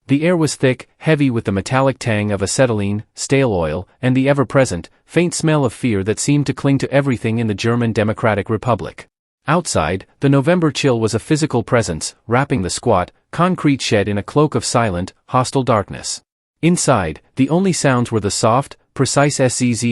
The air was thick, heavy with the metallic tang of acetylene, stale oil, and the ever-present, faint smell of fear that seemed to cling to everything in the German Democratic Republic. Outside, the November chill was a physical presence, wrapping the squat, concrete shed in a cloak of silent, hostile darkness. Inside, the only sounds were the soft, precise zzz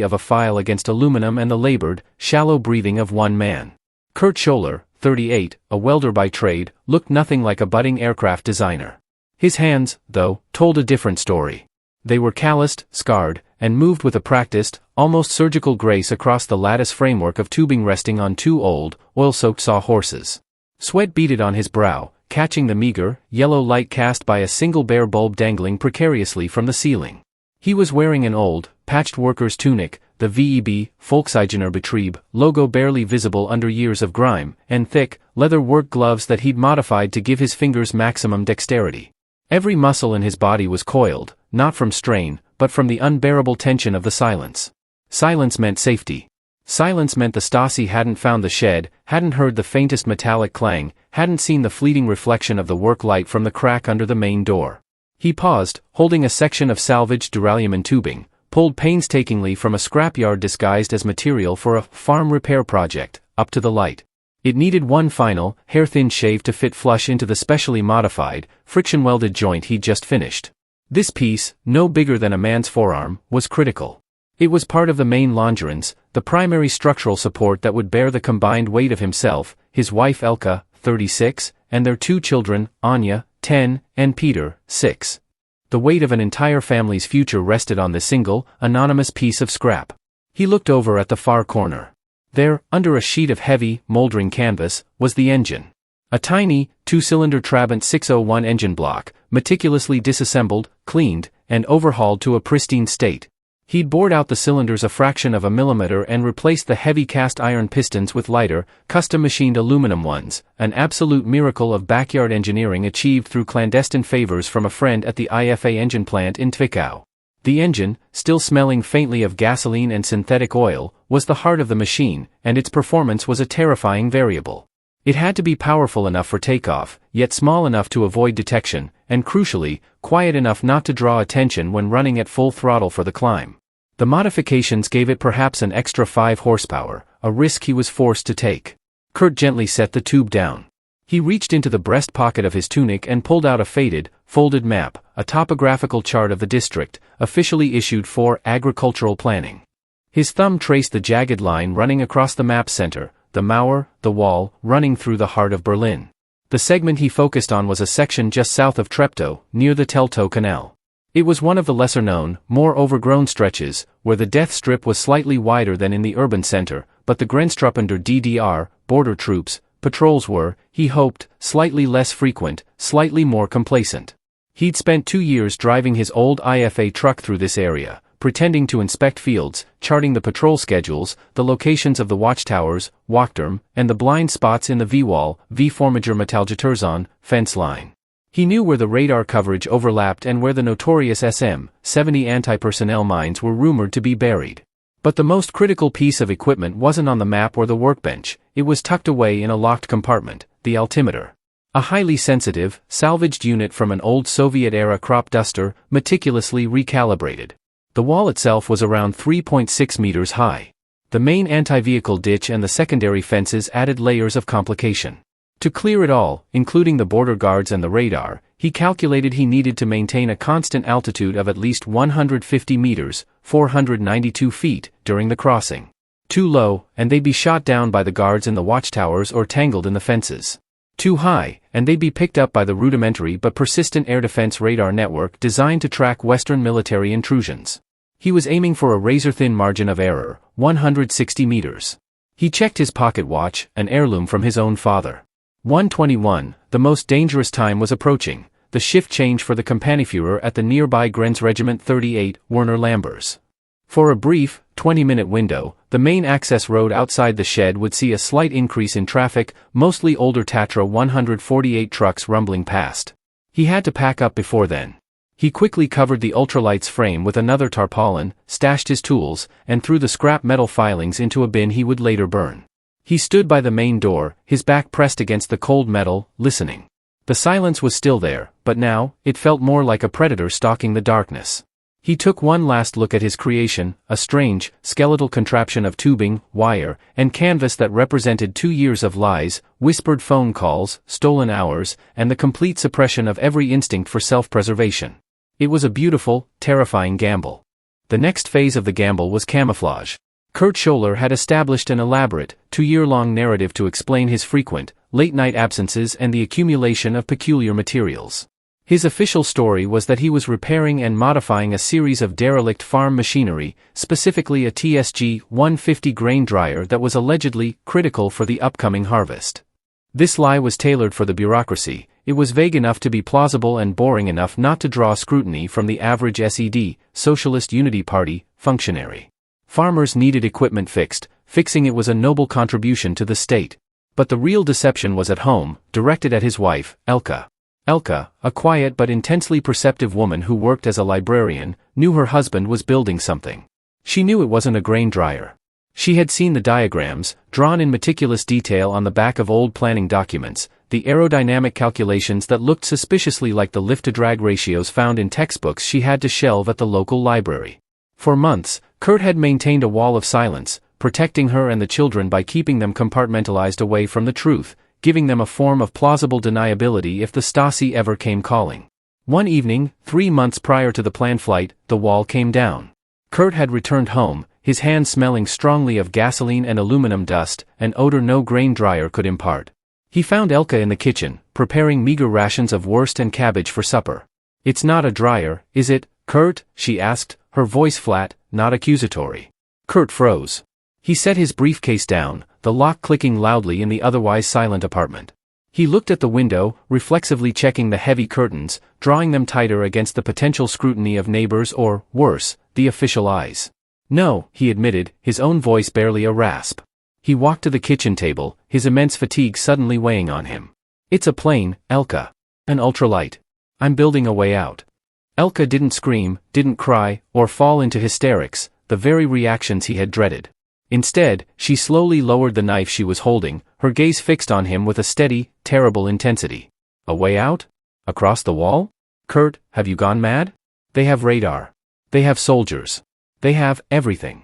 of a file against aluminum and the labored, shallow breathing of one man. Kurt Scholler, 38, a welder by trade, looked nothing like a budding aircraft designer. His hands, though, told a different story. They were calloused, scarred, and moved with a practiced, almost surgical grace across the lattice framework of tubing resting on two old, oil-soaked sawhorses. Sweat beaded on his brow, catching the meager, yellow light cast by a single bare bulb dangling precariously from the ceiling. He was wearing an old, patched worker's tunic, the VEB, Volkseigener logo barely visible under years of grime, and thick, leather work gloves that he'd modified to give his fingers maximum dexterity. Every muscle in his body was coiled, not from strain, but from the unbearable tension of the silence. Silence meant safety. Silence meant the Stasi hadn't found the shed, hadn't heard the faintest metallic clang, hadn't seen the fleeting reflection of the work light from the crack under the main door. He paused, holding a section of salvaged duralumin tubing, pulled painstakingly from a scrapyard disguised as material for a farm repair project, up to the light. It needed one final, hair-thin shave to fit flush into the specially modified, friction-welded joint he'd just finished. This piece, no bigger than a man's forearm, was critical. It was part of the main longerons, the primary structural support that would bear the combined weight of himself, his wife Elka, 36, and their two children, Anya, 10, and Peter, 6. The weight of an entire family's future rested on this single, anonymous piece of scrap. He looked over at the far corner. There, under a sheet of heavy, moldering canvas, was the engine. A tiny, two-cylinder Trabant 601 engine block, meticulously disassembled, cleaned, and overhauled to a pristine state. He'd bored out the cylinders a fraction of a millimeter and replaced the heavy cast iron pistons with lighter, custom-machined aluminum ones, an absolute miracle of backyard engineering achieved through clandestine favors from a friend at the IFA engine plant in Twickau. The engine, still smelling faintly of gasoline and synthetic oil, was the heart of the machine, and its performance was a terrifying variable. It had to be powerful enough for takeoff, yet small enough to avoid detection, and crucially, quiet enough not to draw attention when running at full throttle for the climb. The modifications gave it perhaps an extra 5 horsepower, a risk he was forced to take. Kurt gently set the tube down. He reached into the breast pocket of his tunic and pulled out a faded, folded map, a topographical chart of the district, officially issued for agricultural planning. His thumb traced the jagged line running across the map's center, the Mauer, the wall, running through the heart of Berlin. The segment he focused on was a section just south of Treptow, near the Teltow Canal. It was one of the lesser-known, more overgrown stretches, where the death strip was slightly wider than in the urban center, but the Grenztruppen DDR, border troops, patrols were, he hoped, slightly less frequent, slightly more complacent. He'd spent 2 years driving his old IFA truck through this area, pretending to inspect fields, charting the patrol schedules, the locations of the watchtowers, Wachturm, and the blind spots in the V-wall, V-Formager Metallgeturzon, fence line. He knew where the radar coverage overlapped and where the notorious SM-70 anti-personnel mines were rumored to be buried. But the most critical piece of equipment wasn't on the map or the workbench, it was tucked away in a locked compartment, the altimeter. A highly sensitive, salvaged unit from an old Soviet-era crop duster, meticulously recalibrated. The wall itself was around 3.6 meters high. The main anti-vehicle ditch and the secondary fences added layers of complication. To clear it all, including the border guards and the radar, he calculated he needed to maintain a constant altitude of at least 150 meters, 492 feet, during the crossing. Too low, and they'd be shot down by the guards in the watchtowers or tangled in the fences. Too high, and they'd be picked up by the rudimentary but persistent air defense radar network designed to track Western military intrusions. He was aiming for a razor-thin margin of error, 160 meters. He checked his pocket watch, an heirloom from his own father. 1:21, the most dangerous time was approaching, the shift change for the Kompanienführer at the nearby Grenzregiment 38, Werner Lambers. For a brief, 20-minute window, the main access road outside the shed would see a slight increase in traffic, mostly older Tatra 148 trucks rumbling past. He had to pack up before then. He quickly covered the ultralight's frame with another tarpaulin, stashed his tools, and threw the scrap metal filings into a bin he would later burn. He stood by the main door, his back pressed against the cold metal, listening. The silence was still there, but now, it felt more like a predator stalking the darkness. He took one last look at his creation, a strange, skeletal contraption of tubing, wire, and canvas that represented 2 years of lies, whispered phone calls, stolen hours, and the complete suppression of every instinct for self-preservation. It was a beautiful, terrifying gamble. The next phase of the gamble was camouflage. Kurt Scholler had established an elaborate, 2-year-long narrative to explain his frequent, late-night absences and the accumulation of peculiar materials. His official story was that he was repairing and modifying a series of derelict farm machinery, specifically a TSG-150 grain dryer that was allegedly critical for the upcoming harvest. This lie was tailored for the bureaucracy. It was vague enough to be plausible and boring enough not to draw scrutiny from the average SED, Socialist Unity Party, functionary. Farmers needed equipment fixed. Fixing it was a noble contribution to the state. But the real deception was at home, directed at his wife, Elke. Elke, a quiet but intensely perceptive woman who worked as a librarian, knew her husband was building something. She knew it wasn't a grain dryer. She had seen the diagrams, drawn in meticulous detail on the back of old planning documents, the aerodynamic calculations that looked suspiciously like the lift-to-drag ratios found in textbooks she had to shelve at the local library. For months, Kurt had maintained a wall of silence, protecting her and the children by keeping them compartmentalized away from the truth, giving them a form of plausible deniability if the Stasi ever came calling. One evening, 3 months prior to the planned flight, the wall came down. Kurt had returned home, his hands smelling strongly of gasoline and aluminum dust, an odor no grain dryer could impart. He found Elke in the kitchen, preparing meager rations of wurst and cabbage for supper. "It's not a dryer, is it, Kurt?" she asked, her voice flat, not accusatory. Kurt froze. He set his briefcase down, the lock clicking loudly in the otherwise silent apartment. He looked at the window, reflexively checking the heavy curtains, drawing them tighter against the potential scrutiny of neighbors or, worse, the official eyes. "No," he admitted, his own voice barely a rasp. He walked to the kitchen table, his immense fatigue suddenly weighing on him. "It's a plane, Elke. An ultralight. I'm building a way out." Elke didn't scream, didn't cry, or fall into hysterics, the very reactions he had dreaded. Instead, she slowly lowered the knife she was holding, her gaze fixed on him with a steady, terrible intensity. "A way out? Across the wall? Kurt, have you gone mad? They have radar. They have soldiers. They have everything.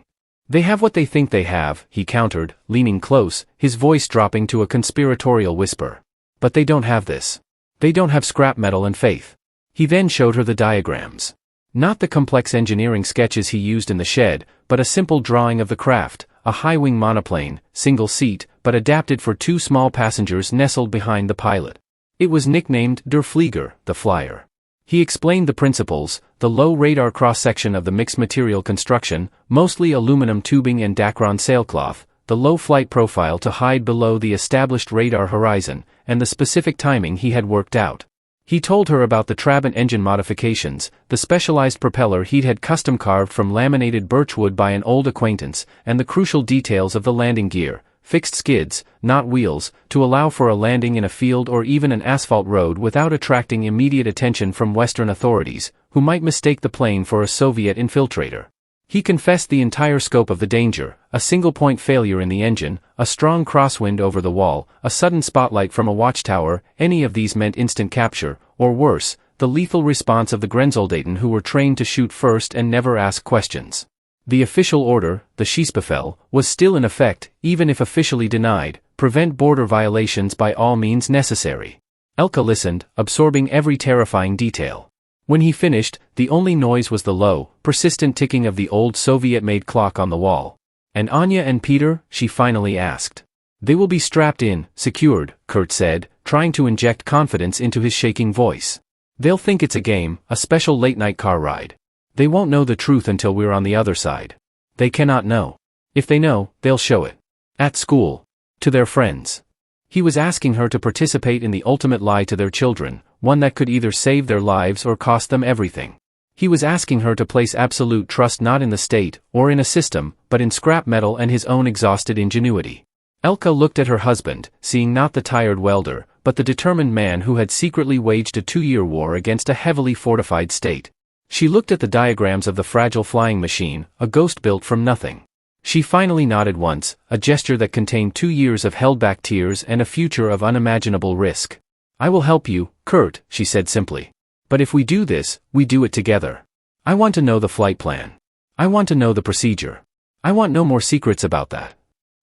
They have what they think they have," he countered, leaning close, his voice dropping to a conspiratorial whisper. "But they don't have this. They don't have scrap metal and faith." He then showed her the diagrams. Not the complex engineering sketches he used in the shed, but a simple drawing of the craft, a high-wing monoplane, single seat, but adapted for 2 small passengers nestled behind the pilot. It was nicknamed Der Flieger, the flyer. He explained the principles, the low radar cross-section of the mixed material construction, mostly aluminum tubing and Dacron sailcloth, the low flight profile to hide below the established radar horizon, and the specific timing he had worked out. He told her about the Trabant engine modifications, the specialized propeller he'd had custom carved from laminated birchwood by an old acquaintance, and the crucial details of the landing gear, fixed skids, not wheels, to allow for a landing in a field or even an asphalt road without attracting immediate attention from Western authorities, who might mistake the plane for a Soviet infiltrator. He confessed the entire scope of the danger: a single-point failure in the engine, a strong crosswind over the wall, a sudden spotlight from a watchtower. Any of these meant instant capture, or worse, the lethal response of the Grenzsoldaten who were trained to shoot first and never ask questions. The official order, the Schießbefehl, was still in effect, even if officially denied: prevent border violations by all means necessary. Elke listened, absorbing every terrifying detail. When he finished, the only noise was the low, persistent ticking of the old Soviet-made clock on the wall. "And Anya and Peter?" she finally asked. "They will be strapped in, secured," Kurt said, trying to inject confidence into his shaking voice. "They'll think it's a game, a special late-night car ride. They won't know the truth until we're on the other side. They cannot know. If they know, they'll show it. At school. To their friends." He was asking her to participate in the ultimate lie to their children, one that could either save their lives or cost them everything. He was asking her to place absolute trust not in the state, or in a system, but in scrap metal and his own exhausted ingenuity. Elke looked at her husband, seeing not the tired welder, but the determined man who had secretly waged a 2-year war against a heavily fortified state. She looked at the diagrams of the fragile flying machine, a ghost built from nothing. She finally nodded once, a gesture that contained 2 years of held-back tears and a future of unimaginable risk. "I will help you, "Kurt," she said simply. "But if we do this, we do it together. I want to know the flight plan. I want to know the procedure. I want no more secrets about that."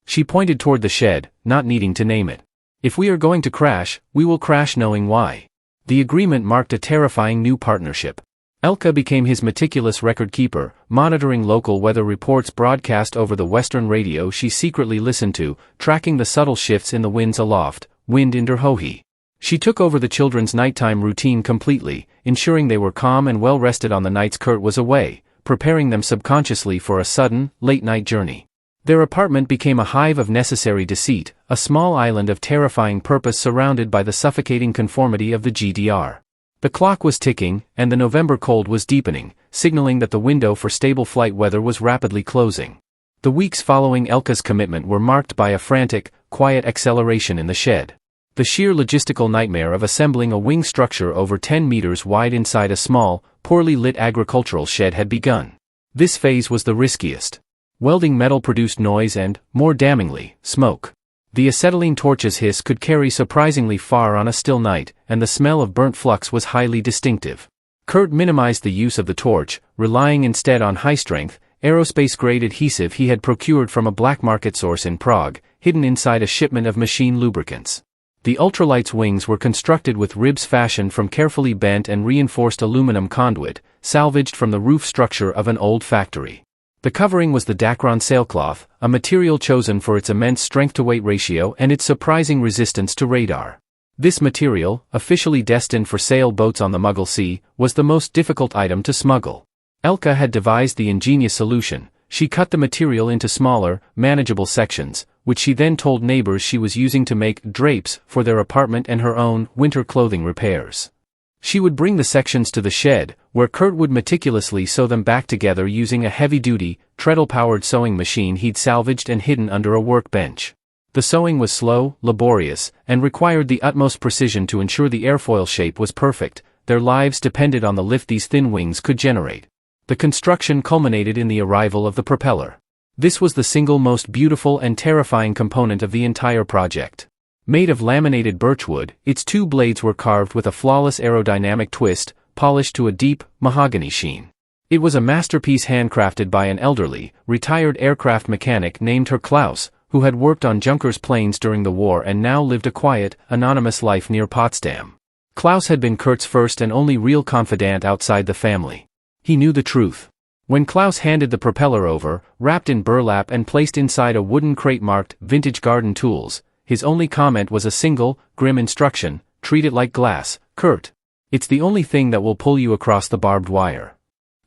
She pointed toward the shed, not needing to name it. "If we are going to crash, we will crash knowing why." The agreement marked a terrifying new partnership. Elka became his meticulous record keeper, monitoring local weather reports broadcast over the Western radio she secretly listened to, tracking the subtle shifts in the winds aloft, wind in Derhohi. She took over the children's nighttime routine completely, ensuring they were calm and well-rested on the nights Kurt was away, preparing them subconsciously for a sudden, late-night journey. Their apartment became a hive of necessary deceit, a small island of terrifying purpose surrounded by the suffocating conformity of the GDR. The clock was ticking, and the November cold was deepening, signaling that the window for stable flight weather was rapidly closing. The weeks following Elka's commitment were marked by a frantic, quiet acceleration in the shed. The sheer logistical nightmare of assembling a wing structure over 10 meters wide inside a small, poorly lit agricultural shed had begun. This phase was the riskiest. Welding metal produced noise and, more damningly, smoke. The acetylene torch's hiss could carry surprisingly far on a still night, and the smell of burnt flux was highly distinctive. Kurt minimized the use of the torch, relying instead on high-strength, aerospace-grade adhesive he had procured from a black market source in Prague, hidden inside a shipment of machine lubricants. The ultralight's wings were constructed with ribs fashioned from carefully bent and reinforced aluminum conduit, salvaged from the roof structure of an old factory. The covering was the Dacron sailcloth, a material chosen for its immense strength-to-weight ratio and its surprising resistance to radar. This material, officially destined for sailboats on the Muggle Sea, was the most difficult item to smuggle. Elka had devised the ingenious solution. She cut the material into smaller, manageable sections, which she then told neighbors she was using to make drapes for their apartment and her own winter clothing repairs. She would bring the sections to the shed, where Kurt would meticulously sew them back together using a heavy-duty, treadle-powered sewing machine he'd salvaged and hidden under a workbench. The sewing was slow, laborious, and required the utmost precision to ensure the airfoil shape was perfect. Their lives depended on the lift these thin wings could generate. The construction culminated in the arrival of the propeller. This was the single most beautiful and terrifying component of the entire project. Made of laminated birchwood, its two blades were carved with a flawless aerodynamic twist, polished to a deep, mahogany sheen. It was a masterpiece handcrafted by an elderly, retired aircraft mechanic named Herr Klaus, who had worked on Junkers planes during the war and now lived a quiet, anonymous life near Potsdam. Klaus had been Kurt's first and only real confidant outside the family. He knew the truth. When Klaus handed the propeller over, wrapped in burlap and placed inside a wooden crate marked Vintage Garden Tools, his only comment was a single, grim instruction: treat it like glass, Kurt. It's the only thing that will pull you across the barbed wire.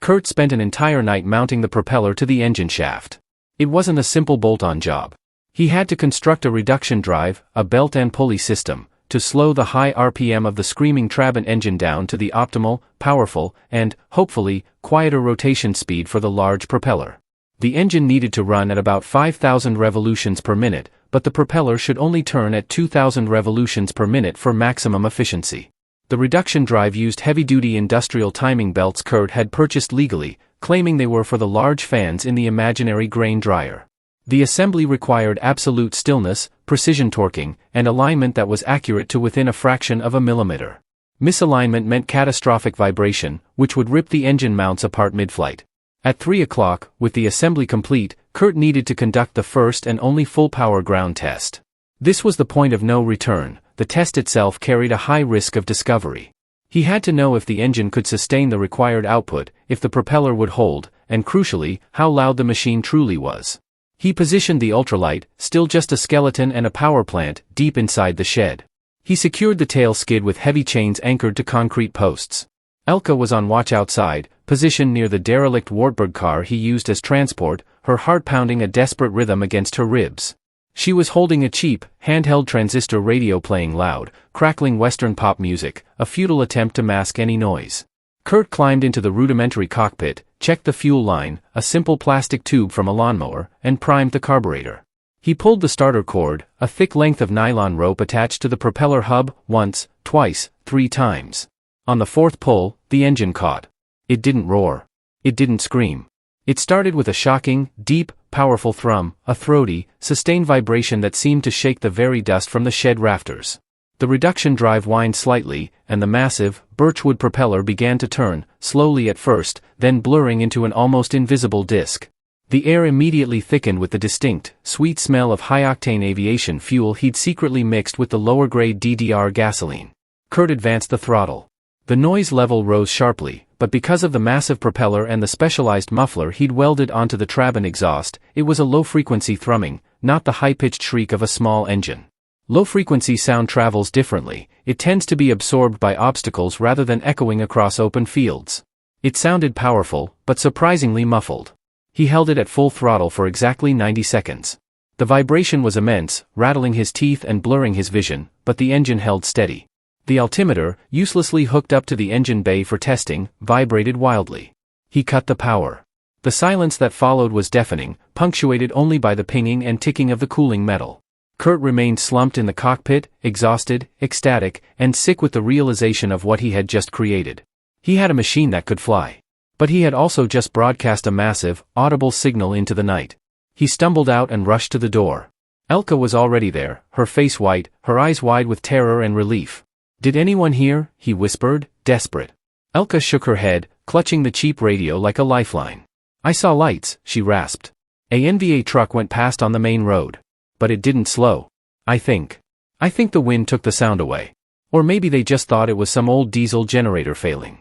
Kurt spent an entire night mounting the propeller to the engine shaft. It wasn't a simple bolt-on job. He had to construct a reduction drive, a belt and pulley system, to slow the high RPM of the screaming Trabant engine down to the optimal, powerful, and, hopefully, quieter rotation speed for the large propeller. The engine needed to run at about 5,000 revolutions per minute, but the propeller should only turn at 2,000 revolutions per minute for maximum efficiency. The reduction drive used heavy-duty industrial timing belts Kurt had purchased legally, claiming they were for the large fans in the imaginary grain dryer. The assembly required absolute stillness, precision torquing, and alignment that was accurate to within a fraction of a millimeter. Misalignment meant catastrophic vibration, which would rip the engine mounts apart mid-flight. At 3 o'clock, with the assembly complete, Kurt needed to conduct the first and only full-power ground test. This was the point of no return. The test itself carried a high risk of discovery. He had to know if the engine could sustain the required output, if the propeller would hold, and crucially, how loud the machine truly was. He positioned the ultralight, still just a skeleton and a power plant, deep inside the shed. He secured the tail skid with heavy chains anchored to concrete posts. Elka was on watch outside, positioned near the derelict Wartburg car he used as transport, her heart pounding a desperate rhythm against her ribs. She was holding a cheap, handheld transistor radio playing loud, crackling Western pop music, a futile attempt to mask any noise. Kurt climbed into the rudimentary cockpit, checked the fuel line, a simple plastic tube from a lawnmower, and primed the carburetor. He pulled the starter cord, a thick length of nylon rope attached to the propeller hub, once, twice, 3 times. On the 4th pull, the engine caught. It didn't roar. It didn't scream. It started with a shocking, deep, powerful thrum, a throaty, sustained vibration that seemed to shake the very dust from the shed rafters. The reduction drive whined slightly, and the massive, birchwood propeller began to turn, slowly at first, then blurring into an almost invisible disk. The air immediately thickened with the distinct, sweet smell of high-octane aviation fuel he'd secretly mixed with the lower-grade DDR gasoline. Kurt advanced the throttle. The noise level rose sharply, but because of the massive propeller and the specialized muffler he'd welded onto the Trabant exhaust, it was a low-frequency thrumming, not the high-pitched shriek of a small engine. Low-frequency sound travels differently, it tends to be absorbed by obstacles rather than echoing across open fields. It sounded powerful, but surprisingly muffled. He held it at full throttle for exactly 90 seconds. The vibration was immense, rattling his teeth and blurring his vision, but the engine held steady. The altimeter, uselessly hooked up to the engine bay for testing, vibrated wildly. He cut the power. The silence that followed was deafening, punctuated only by the pinging and ticking of the cooling metal. Kurt remained slumped in the cockpit, exhausted, ecstatic, and sick with the realization of what he had just created. He had a machine that could fly. But he had also just broadcast a massive, audible signal into the night. He stumbled out and rushed to the door. Elka was already there, her face white, her eyes wide with terror and relief. "Did anyone hear?" he whispered, desperate. Elka shook her head, clutching the cheap radio like a lifeline. "I saw lights," she rasped. A NVA truck went past on the main road. But it didn't slow. I think the wind took the sound away. Or maybe they just thought it was some old diesel generator failing."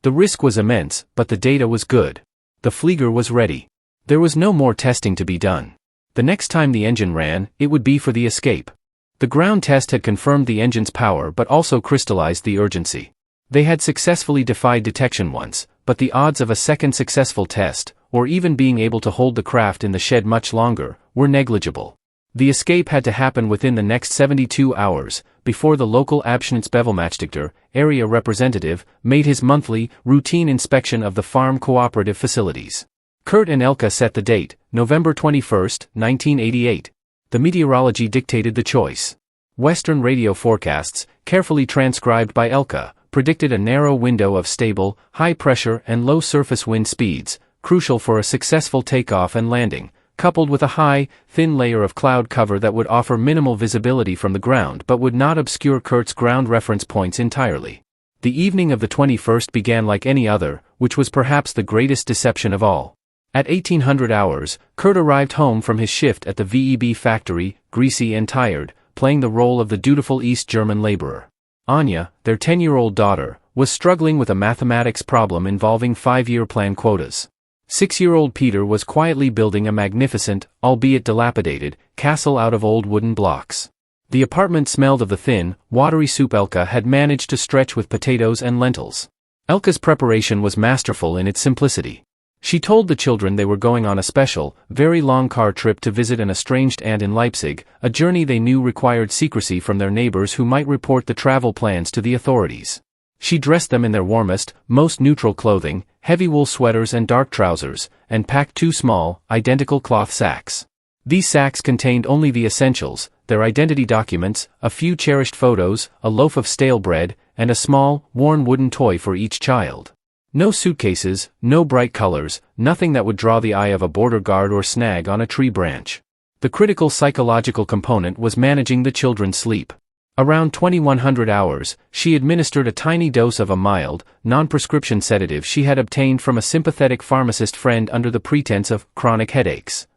The risk was immense, but the data was good. The Flieger was ready. There was no more testing to be done. The next time the engine ran, it would be for the escape. The ground test had confirmed the engine's power but also crystallized the urgency. They had successfully defied detection once, but the odds of a second successful test, or even being able to hold the craft in the shed much longer, were negligible. The escape had to happen within the next 72 hours, before the local Abschnittsbevelmachtigter, area representative, made his monthly, routine inspection of the farm cooperative facilities. Kurt and Elka set the date, November 21, 1988. The meteorology dictated the choice. Western radio forecasts, carefully transcribed by Elka, predicted a narrow window of stable, high pressure and low surface wind speeds, crucial for a successful takeoff and landing, coupled with a high, thin layer of cloud cover that would offer minimal visibility from the ground but would not obscure Kurt's ground reference points entirely. The evening of the 21st began like any other, which was perhaps the greatest deception of all. At 1800 hours, Kurt arrived home from his shift at the VEB factory, greasy and tired, playing the role of the dutiful East German laborer. Anya, their 10-year-old daughter, was struggling with a mathematics problem involving 5-year plan quotas. 6-year-old Peter was quietly building a magnificent, albeit dilapidated, castle out of old wooden blocks. The apartment smelled of the thin, watery soup Elka had managed to stretch with potatoes and lentils. Elka's preparation was masterful in its simplicity. She told the children they were going on a special, very long car trip to visit an estranged aunt in Leipzig, a journey they knew required secrecy from their neighbors who might report the travel plans to the authorities. She dressed them in their warmest, most neutral clothing, heavy wool sweaters and dark trousers, and packed 2 small, identical cloth sacks. These sacks contained only the essentials, their identity documents, a few cherished photos, a loaf of stale bread, and a small, worn wooden toy for each child. No suitcases, no bright colors, nothing that would draw the eye of a border guard or snag on a tree branch. The critical psychological component was managing the children's sleep. Around 2100 hours, she administered a tiny dose of a mild, non-prescription sedative she had obtained from a sympathetic pharmacist friend under the pretense of chronic headaches.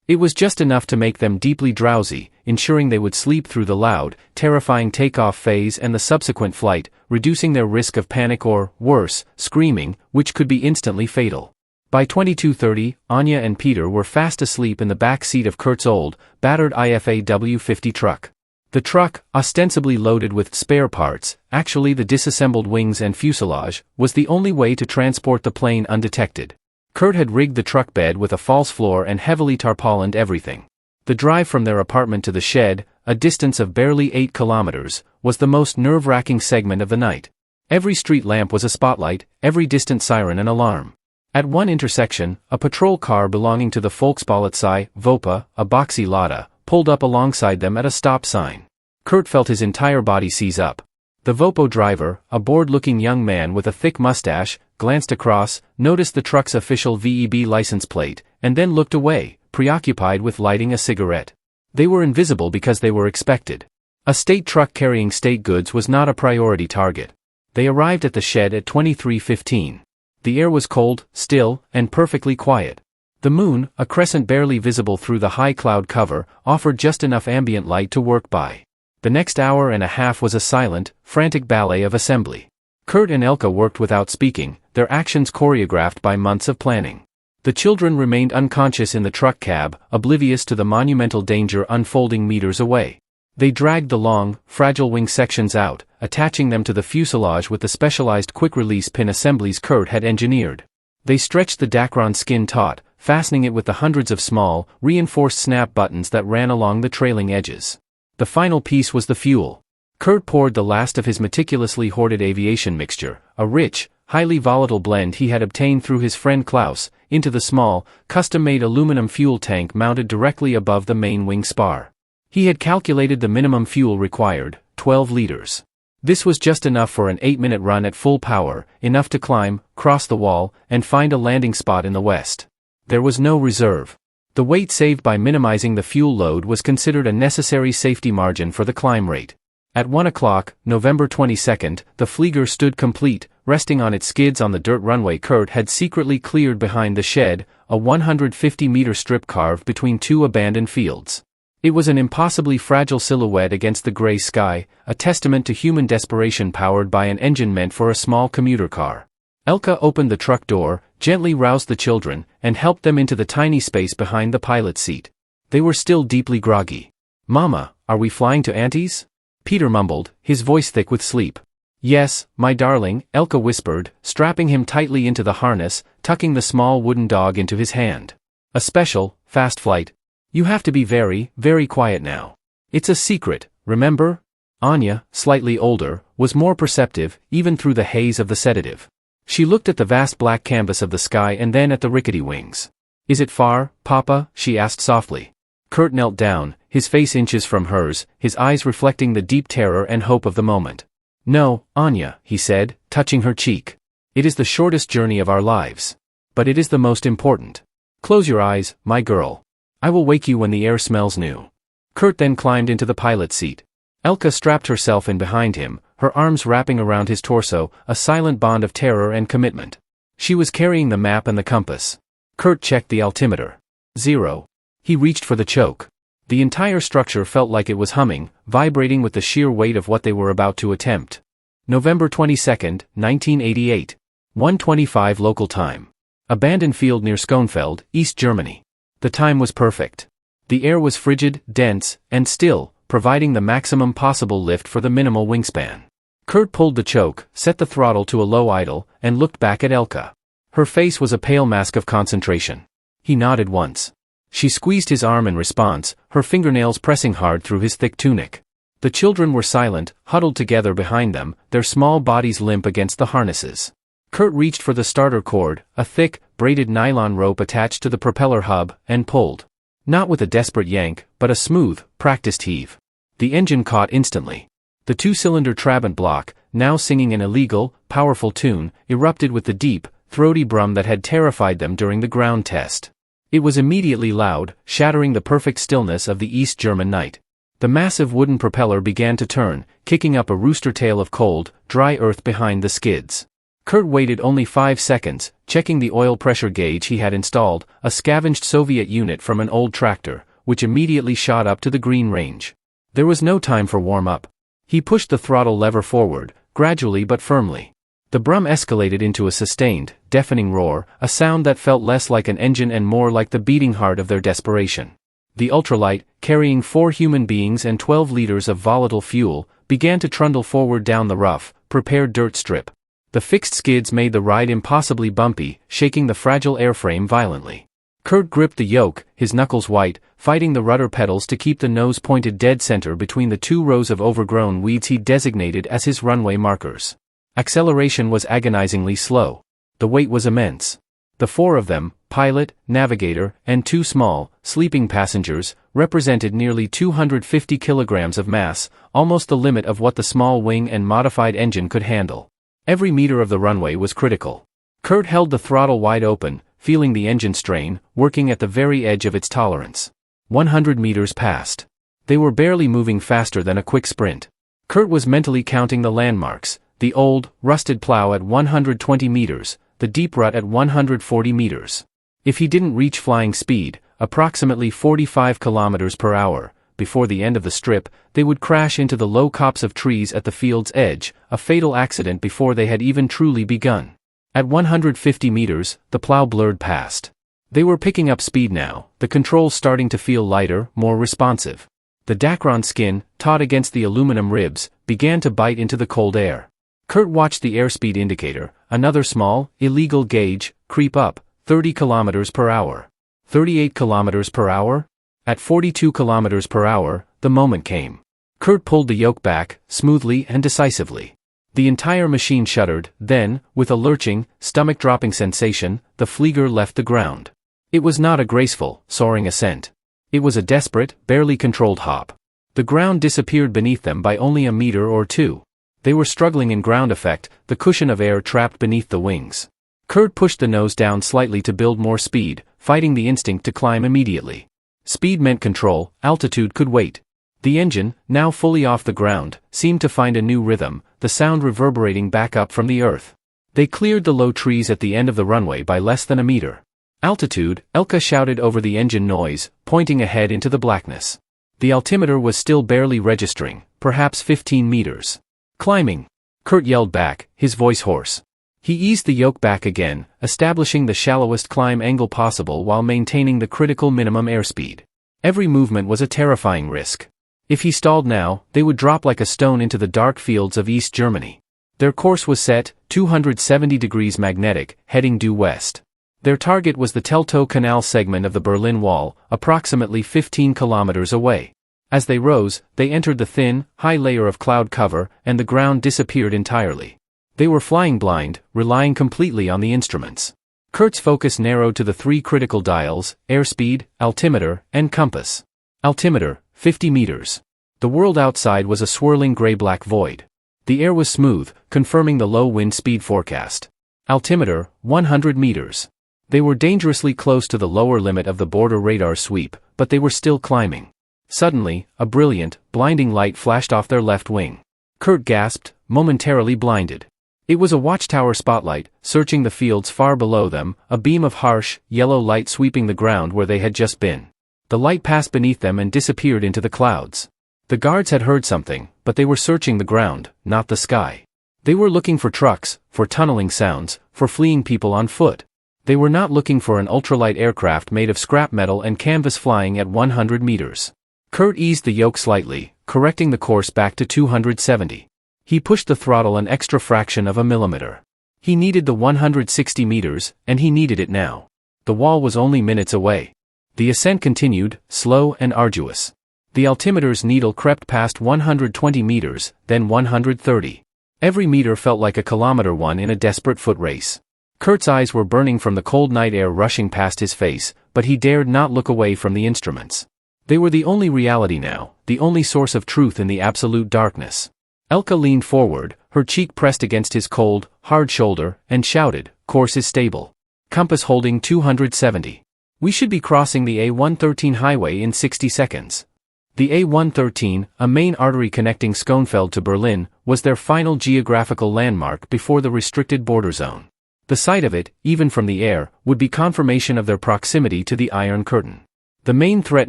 It was just enough to make them deeply drowsy, ensuring they would sleep through the loud, terrifying takeoff phase and the subsequent flight, reducing their risk of panic or, worse, screaming, which could be instantly fatal. By 22:30, Anya and Peter were fast asleep in the back seat of Kurt's old, battered IFA W50 truck. The truck, ostensibly loaded with spare parts, actually the disassembled wings and fuselage, was the only way to transport the plane undetected. Kurt had rigged the truck bed with a false floor and heavily tarpaulined everything. The drive from their apartment to the shed, a distance of barely 8 kilometers, was the most nerve-wracking segment of the night. Every street lamp was a spotlight, every distant siren an alarm. At one intersection, a patrol car belonging to the Volkspolizei, VOPA, a boxy Lada, pulled up alongside them at a stop sign. Kurt felt his entire body seize up. The VOPO driver, a bored-looking young man with a thick mustache, glanced across, noticed the truck's official VEB license plate, and then looked away, preoccupied with lighting a cigarette. They were invisible because they were expected. A state truck carrying state goods was not a priority target. They arrived at the shed at 23:15. The air was cold, still, and perfectly quiet. The moon, a crescent barely visible through the high cloud cover, offered just enough ambient light to work by. The next hour and a half was a silent, frantic ballet of assembly. Kurt and Elka worked without speaking, their actions choreographed by months of planning. The children remained unconscious in the truck cab, oblivious to the monumental danger unfolding meters away. They dragged the long, fragile wing sections out, attaching them to the fuselage with the specialized quick-release pin assemblies Kurt had engineered. They stretched the Dacron skin taut, fastening it with the hundreds of small, reinforced snap buttons that ran along the trailing edges. The final piece was the fuel. Kurt poured the last of his meticulously hoarded aviation mixture, a rich, highly volatile blend he had obtained through his friend Klaus, into the small, custom-made aluminum fuel tank mounted directly above the main wing spar. He had calculated the minimum fuel required, 12 liters. This was just enough for an 8-minute run at full power, enough to climb, cross the wall, and find a landing spot in the west. There was no reserve. The weight saved by minimizing the fuel load was considered a necessary safety margin for the climb rate. At 1 o'clock, November 22nd, the Flieger stood complete, resting on its skids on the dirt runway Kurt had secretly cleared behind the shed, a 150-meter strip carved between two abandoned fields. It was an impossibly fragile silhouette against the gray sky, a testament to human desperation powered by an engine meant for a small commuter car. Elka opened the truck door, gently roused the children, and helped them into the tiny space behind the pilot's seat. They were still deeply groggy. "Mama, are we flying to Auntie's?" Peter mumbled, his voice thick with sleep. "Yes, my darling," Elka whispered, strapping him tightly into the harness, tucking the small wooden dog into his hand. "A special, fast flight. You have to be very, very quiet now. It's a secret, remember?" Anya, slightly older, was more perceptive, even through the haze of the sedative. She looked at the vast black canvas of the sky and then at the rickety wings. "Is it far, Papa?" she asked softly. Kurt knelt down, his face inches from hers, his eyes reflecting the deep terror and hope of the moment. "No, Anya," he said, touching her cheek. "It is the shortest journey of our lives. But it is the most important. Close your eyes, my girl. I will wake you when the air smells new." Kurt then climbed into the pilot's seat. Elka strapped herself in behind him, her arms wrapping around his torso, a silent bond of terror and commitment. She was carrying the map and the compass. Kurt checked the altimeter. 0. He reached for the choke. The entire structure felt like it was humming, vibrating with the sheer weight of what they were about to attempt. November 22, 1988. 1:25 local time. Abandoned field near Schonfeld, East Germany. The time was perfect. The air was frigid, dense, and still, providing the maximum possible lift for the minimal wingspan. Kurt pulled the choke, set the throttle to a low idle, and looked back at Elka. Her face was a pale mask of concentration. He nodded once. She squeezed his arm in response, her fingernails pressing hard through his thick tunic. The children were silent, huddled together behind them, their small bodies limp against the harnesses. Kurt reached for the starter cord, a thick, braided nylon rope attached to the propeller hub, and pulled. Not with a desperate yank, but a smooth, practiced heave. The engine caught instantly. The two-cylinder Trabant block, now singing an illegal, powerful tune, erupted with the deep, throaty brum that had terrified them during the ground test. It was immediately loud, shattering the perfect stillness of the East German night. The massive wooden propeller began to turn, kicking up a rooster tail of cold, dry earth behind the skids. Kurt waited only 5 seconds, checking the oil pressure gauge he had installed, a scavenged Soviet unit from an old tractor, which immediately shot up to the green range. There was no time for warm-up. He pushed the throttle lever forward, gradually but firmly. The brum escalated into a sustained, deafening roar, a sound that felt less like an engine and more like the beating heart of their desperation. The ultralight, carrying 4 human beings and 12 liters of volatile fuel, began to trundle forward down the rough, prepared dirt strip. The fixed skids made the ride impossibly bumpy, shaking the fragile airframe violently. Kurt gripped the yoke, his knuckles white, fighting the rudder pedals to keep the nose pointed dead center between the 2 rows of overgrown weeds he designated as his runway markers. Acceleration was agonizingly slow. The weight was immense. The 4 of them, pilot, navigator, and 2 small, sleeping passengers, represented nearly 250 kilograms of mass, almost the limit of what the small wing and modified engine could handle. Every meter of the runway was critical. Kurt held the throttle wide open, feeling the engine strain, working at the very edge of its tolerance. 100 meters passed. They were barely moving faster than a quick sprint. Kurt was mentally counting the landmarks: the old, rusted plow at 120 meters, the deep rut at 140 meters. If he didn't reach flying speed, approximately 45 kilometers per hour, before the end of the strip, they would crash into the low copse of trees at the field's edge, a fatal accident before they had even truly begun. At 150 meters, the plow blurred past. They were picking up speed now, the controls starting to feel lighter, more responsive. The Dacron skin, taut against the aluminum ribs, began to bite into the cold air. Kurt watched the airspeed indicator, another small, illegal gauge, creep up, 30 kilometers per hour. 38 kilometers per hour? At 42 kilometers per hour, the moment came. Kurt pulled the yoke back, smoothly and decisively. The entire machine shuddered, then, with a lurching, stomach-dropping sensation, the Flieger left the ground. It was not a graceful, soaring ascent. It was a desperate, barely controlled hop. The ground disappeared beneath them by only a meter or two. They were struggling in ground effect, the cushion of air trapped beneath the wings. Kurt pushed the nose down slightly to build more speed, fighting the instinct to climb immediately. Speed meant control, altitude could wait. The engine, now fully off the ground, seemed to find a new rhythm, the sound reverberating back up from the earth. They cleared the low trees at the end of the runway by less than a meter. Altitude, Elka shouted over the engine noise, pointing ahead into the blackness. The altimeter was still barely registering, perhaps 15 meters. Climbing. Kurt yelled back, his voice hoarse. He eased the yoke back again, establishing the shallowest climb angle possible while maintaining the critical minimum airspeed. Every movement was a terrifying risk. If he stalled now, they would drop like a stone into the dark fields of East Germany. Their course was set, 270 degrees magnetic, heading due west. Their target was the Teltow Canal segment of the Berlin Wall, approximately 15 kilometers away. As they rose, they entered the thin, high layer of cloud cover, and the ground disappeared entirely. They were flying blind, relying completely on the instruments. Kurt's focus narrowed to the three critical dials: airspeed, altimeter, and compass. Altimeter, 50 meters. The world outside was a swirling gray-black void. The air was smooth, confirming the low wind speed forecast. Altimeter, 100 meters. They were dangerously close to the lower limit of the border radar sweep, but they were still climbing. Suddenly, a brilliant, blinding light flashed off their left wing. Kurt gasped, momentarily blinded. It was a watchtower spotlight, searching the fields far below them, a beam of harsh, yellow light sweeping the ground where they had just been. The light passed beneath them and disappeared into the clouds. The guards had heard something, but they were searching the ground, not the sky. They were looking for trucks, for tunneling sounds, for fleeing people on foot. They were not looking for an ultralight aircraft made of scrap metal and canvas flying at 100 meters. Kurt eased the yoke slightly, correcting the course back to 270. He pushed the throttle an extra fraction of a millimeter. He needed the 160 meters, and he needed it now. The wall was only minutes away. The ascent continued, slow and arduous. The altimeter's needle crept past 120 meters, then 130. Every meter felt like a kilometer won in a desperate foot race. Kurt's eyes were burning from the cold night air rushing past his face, but he dared not look away from the instruments. They were the only reality now, the only source of truth in the absolute darkness. Elka leaned forward, her cheek pressed against his cold, hard shoulder, and shouted, "Course is stable. Compass holding 270. We should be crossing the A113 highway in 60 seconds. The A113, a main artery connecting Schonfeld to Berlin, was their final geographical landmark before the restricted border zone. The sight of it, even from the air, would be confirmation of their proximity to the Iron Curtain. The main threat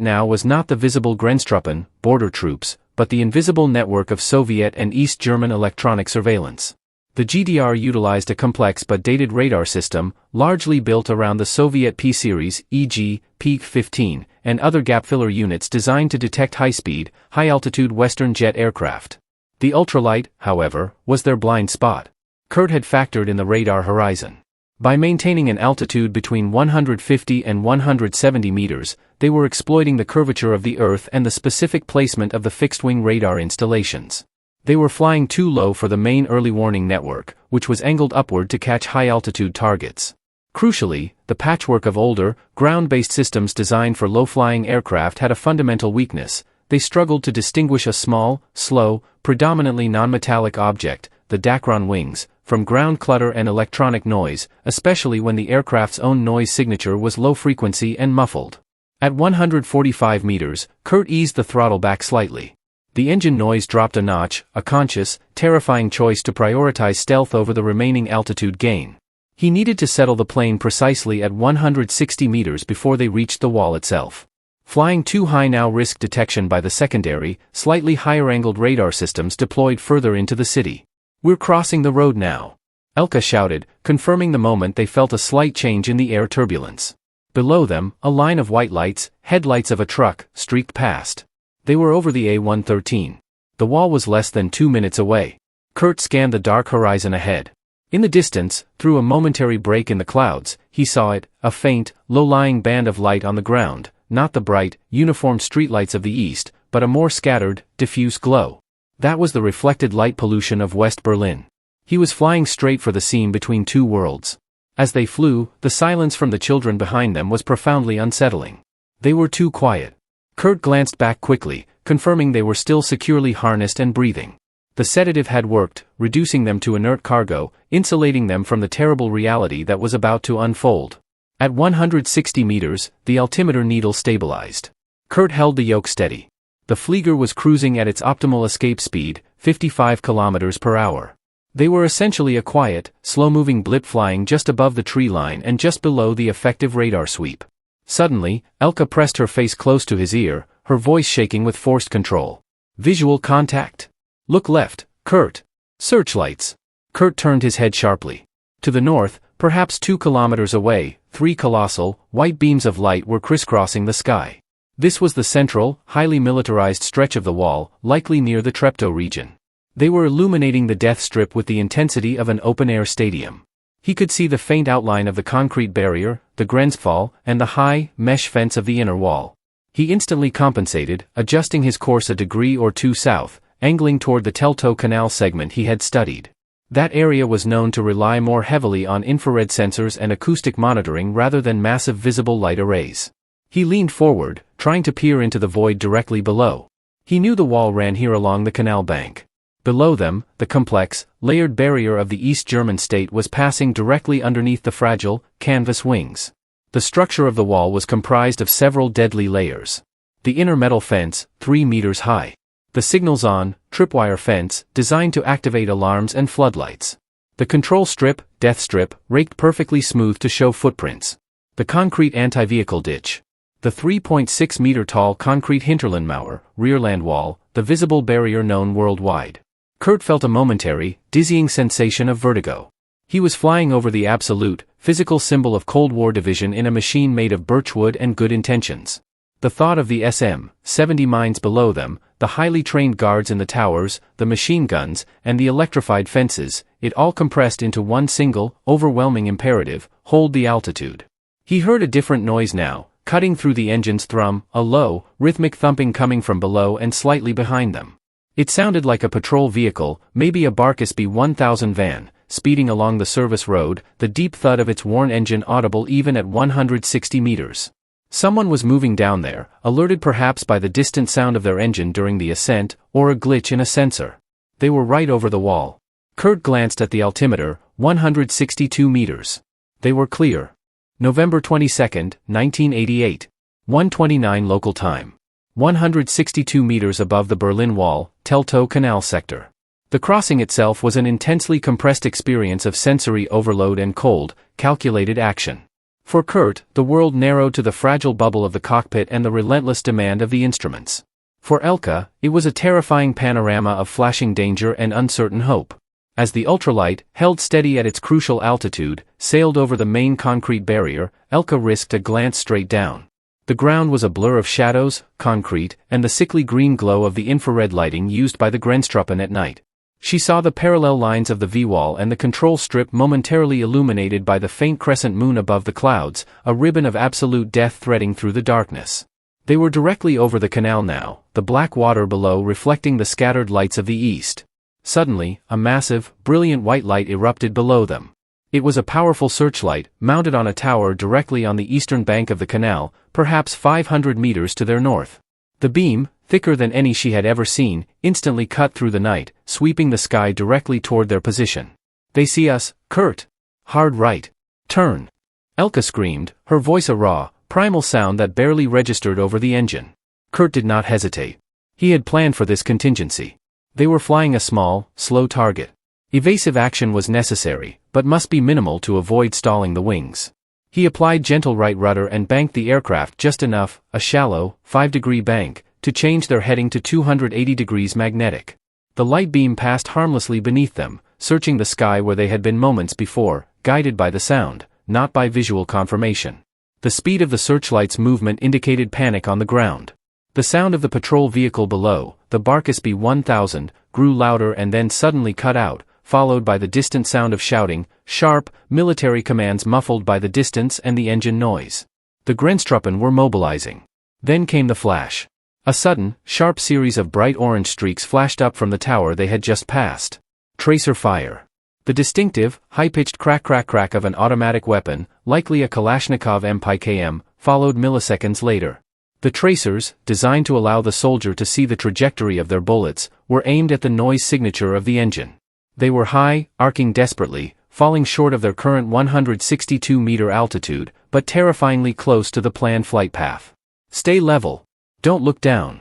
now was not the visible Grenztruppen, border troops, but the invisible network of Soviet and East German electronic surveillance. The GDR utilized a complex but dated radar system, largely built around the Soviet P-series, e.g., P-15, and other gap-filler units designed to detect high-speed, high-altitude Western jet aircraft. The ultralight, however, was their blind spot. Kurt had factored in the radar horizon. By maintaining an altitude between 150 and 170 meters, they were exploiting the curvature of the Earth and the specific placement of the fixed-wing radar installations. They were flying too low for the main early warning network, which was angled upward to catch high-altitude targets. Crucially, the patchwork of older, ground-based systems designed for low-flying aircraft had a fundamental weakness. They struggled to distinguish a small, slow, predominantly non-metallic object, the Dacron wings, from ground clutter and electronic noise, especially when the aircraft's own noise signature was low frequency and muffled. At 145 meters, Kurt eased the throttle back slightly. The engine noise dropped a notch, a conscious, terrifying choice to prioritize stealth over the remaining altitude gain. He needed to settle the plane precisely at 160 meters before they reached the wall itself. Flying too high now risked detection by the secondary, slightly higher-angled radar systems deployed further into the city. "We're crossing the road now," Elka shouted, confirming the moment they felt a slight change in the air turbulence. Below them, a line of white lights, headlights of a truck, streaked past. They were over the A113. The wall was less than 2 minutes away. Kurt scanned the dark horizon ahead. In the distance, through a momentary break in the clouds, he saw it, a faint, low-lying band of light on the ground, not the bright, uniform streetlights of the east, but a more scattered, diffuse glow. That was the reflected light pollution of West Berlin. He was flying straight for the seam between two worlds. As they flew, the silence from the children behind them was profoundly unsettling. They were too quiet. Kurt glanced back quickly, confirming they were still securely harnessed and breathing. The sedative had worked, reducing them to inert cargo, insulating them from the terrible reality that was about to unfold. At 160 meters, the altimeter needle stabilized. Kurt held the yoke steady. The Flieger was cruising at its optimal escape speed, 55 kilometers per hour. They were essentially a quiet, slow-moving blip flying just above the tree line and just below the effective radar sweep. Suddenly, Elka pressed her face close to his ear, her voice shaking with forced control. "Visual contact. Look left, Kurt. Searchlights." Kurt turned his head sharply. To the north, perhaps 2 kilometers away, 3 colossal, white beams of light were crisscrossing the sky. This was the central, highly militarized stretch of the wall, likely near the Treptow region. They were illuminating the death strip with the intensity of an open-air stadium. He could see the faint outline of the concrete barrier, the Grenzfall, and the high, mesh fence of the inner wall. He instantly compensated, adjusting his course a degree or two south, angling toward the Teltow Canal segment he had studied. That area was known to rely more heavily on infrared sensors and acoustic monitoring rather than massive visible light arrays. He leaned forward, trying to peer into the void directly below. He knew the wall ran here along the canal bank. Below them, the complex, layered barrier of the East German state was passing directly underneath the fragile, canvas wings. The structure of the wall was comprised of several deadly layers. The inner metal fence, 3 meters high. The signals-on, tripwire fence, designed to activate alarms and floodlights. The control strip, death strip, raked perfectly smooth to show footprints. The concrete anti-vehicle ditch. The 3.6-meter-tall concrete Hinterlandmauer, rearland wall, the visible barrier known worldwide. Kurt felt a momentary, dizzying sensation of vertigo. He was flying over the absolute, physical symbol of Cold War division in a machine made of birchwood and good intentions. The thought of the SM-70 mines below them, the highly trained guards in the towers, the machine guns, and the electrified fences, it all compressed into one single, overwhelming imperative: hold the altitude. He heard a different noise now, cutting through the engine's thrum, a low, rhythmic thumping coming from below and slightly behind them. It sounded like a patrol vehicle, maybe a Barkas B1000 van, speeding along the service road, the deep thud of its worn engine audible even at 160 meters. Someone was moving down there, alerted perhaps by the distant sound of their engine during the ascent, or a glitch in a sensor. They were right over the wall. Kurt glanced at the altimeter, 162 meters. They were clear. November 22, 1988. 1:29 local time. 162 meters above the Berlin Wall, Teltow Canal sector. The crossing itself was an intensely compressed experience of sensory overload and cold, calculated action. For Kurt, the world narrowed to the fragile bubble of the cockpit and the relentless demand of the instruments. For Elka, it was a terrifying panorama of flashing danger and uncertain hope. As the ultralight, held steady at its crucial altitude, sailed over the main concrete barrier, Elka risked a glance straight down. The ground was a blur of shadows, concrete, and the sickly green glow of the infrared lighting used by the Grenztruppen at night. She saw the parallel lines of the V-wall and the control strip momentarily illuminated by the faint crescent moon above the clouds, a ribbon of absolute death threading through the darkness. They were directly over the canal now, the black water below reflecting the scattered lights of the east. Suddenly, a massive, brilliant white light erupted below them. It was a powerful searchlight, mounted on a tower directly on the eastern bank of the canal, perhaps 500 meters to their north. The beam, thicker than any she had ever seen, instantly cut through the night, sweeping the sky directly toward their position. "They see us, Kurt! Hard right! Turn!" Elka screamed, her voice a raw, primal sound that barely registered over the engine. Kurt did not hesitate. He had planned for this contingency. They were flying a small, slow target. Evasive action was necessary, but must be minimal to avoid stalling the wings. He applied gentle right rudder and banked the aircraft just enough, a shallow, 5-degree bank, to change their heading to 280 degrees magnetic. The light beam passed harmlessly beneath them, searching the sky where they had been moments before, guided by the sound, not by visual confirmation. The speed of the searchlight's movement indicated panic on the ground. The sound of the patrol vehicle below, the Barkus B-1000, grew louder and then suddenly cut out, followed by the distant sound of shouting, sharp, military commands muffled by the distance and the engine noise. The Grenztruppen were mobilizing. Then came the flash. A sudden, sharp series of bright orange streaks flashed up from the tower they had just passed. Tracer fire. The distinctive, high-pitched crack-crack-crack of an automatic weapon, likely a Kalashnikov MPKM, followed milliseconds later. The tracers, designed to allow the soldier to see the trajectory of their bullets, were aimed at the noise signature of the engine. They were high, arcing desperately, falling short of their current 162-meter altitude, but terrifyingly close to the planned flight path. Stay level. Don't look down.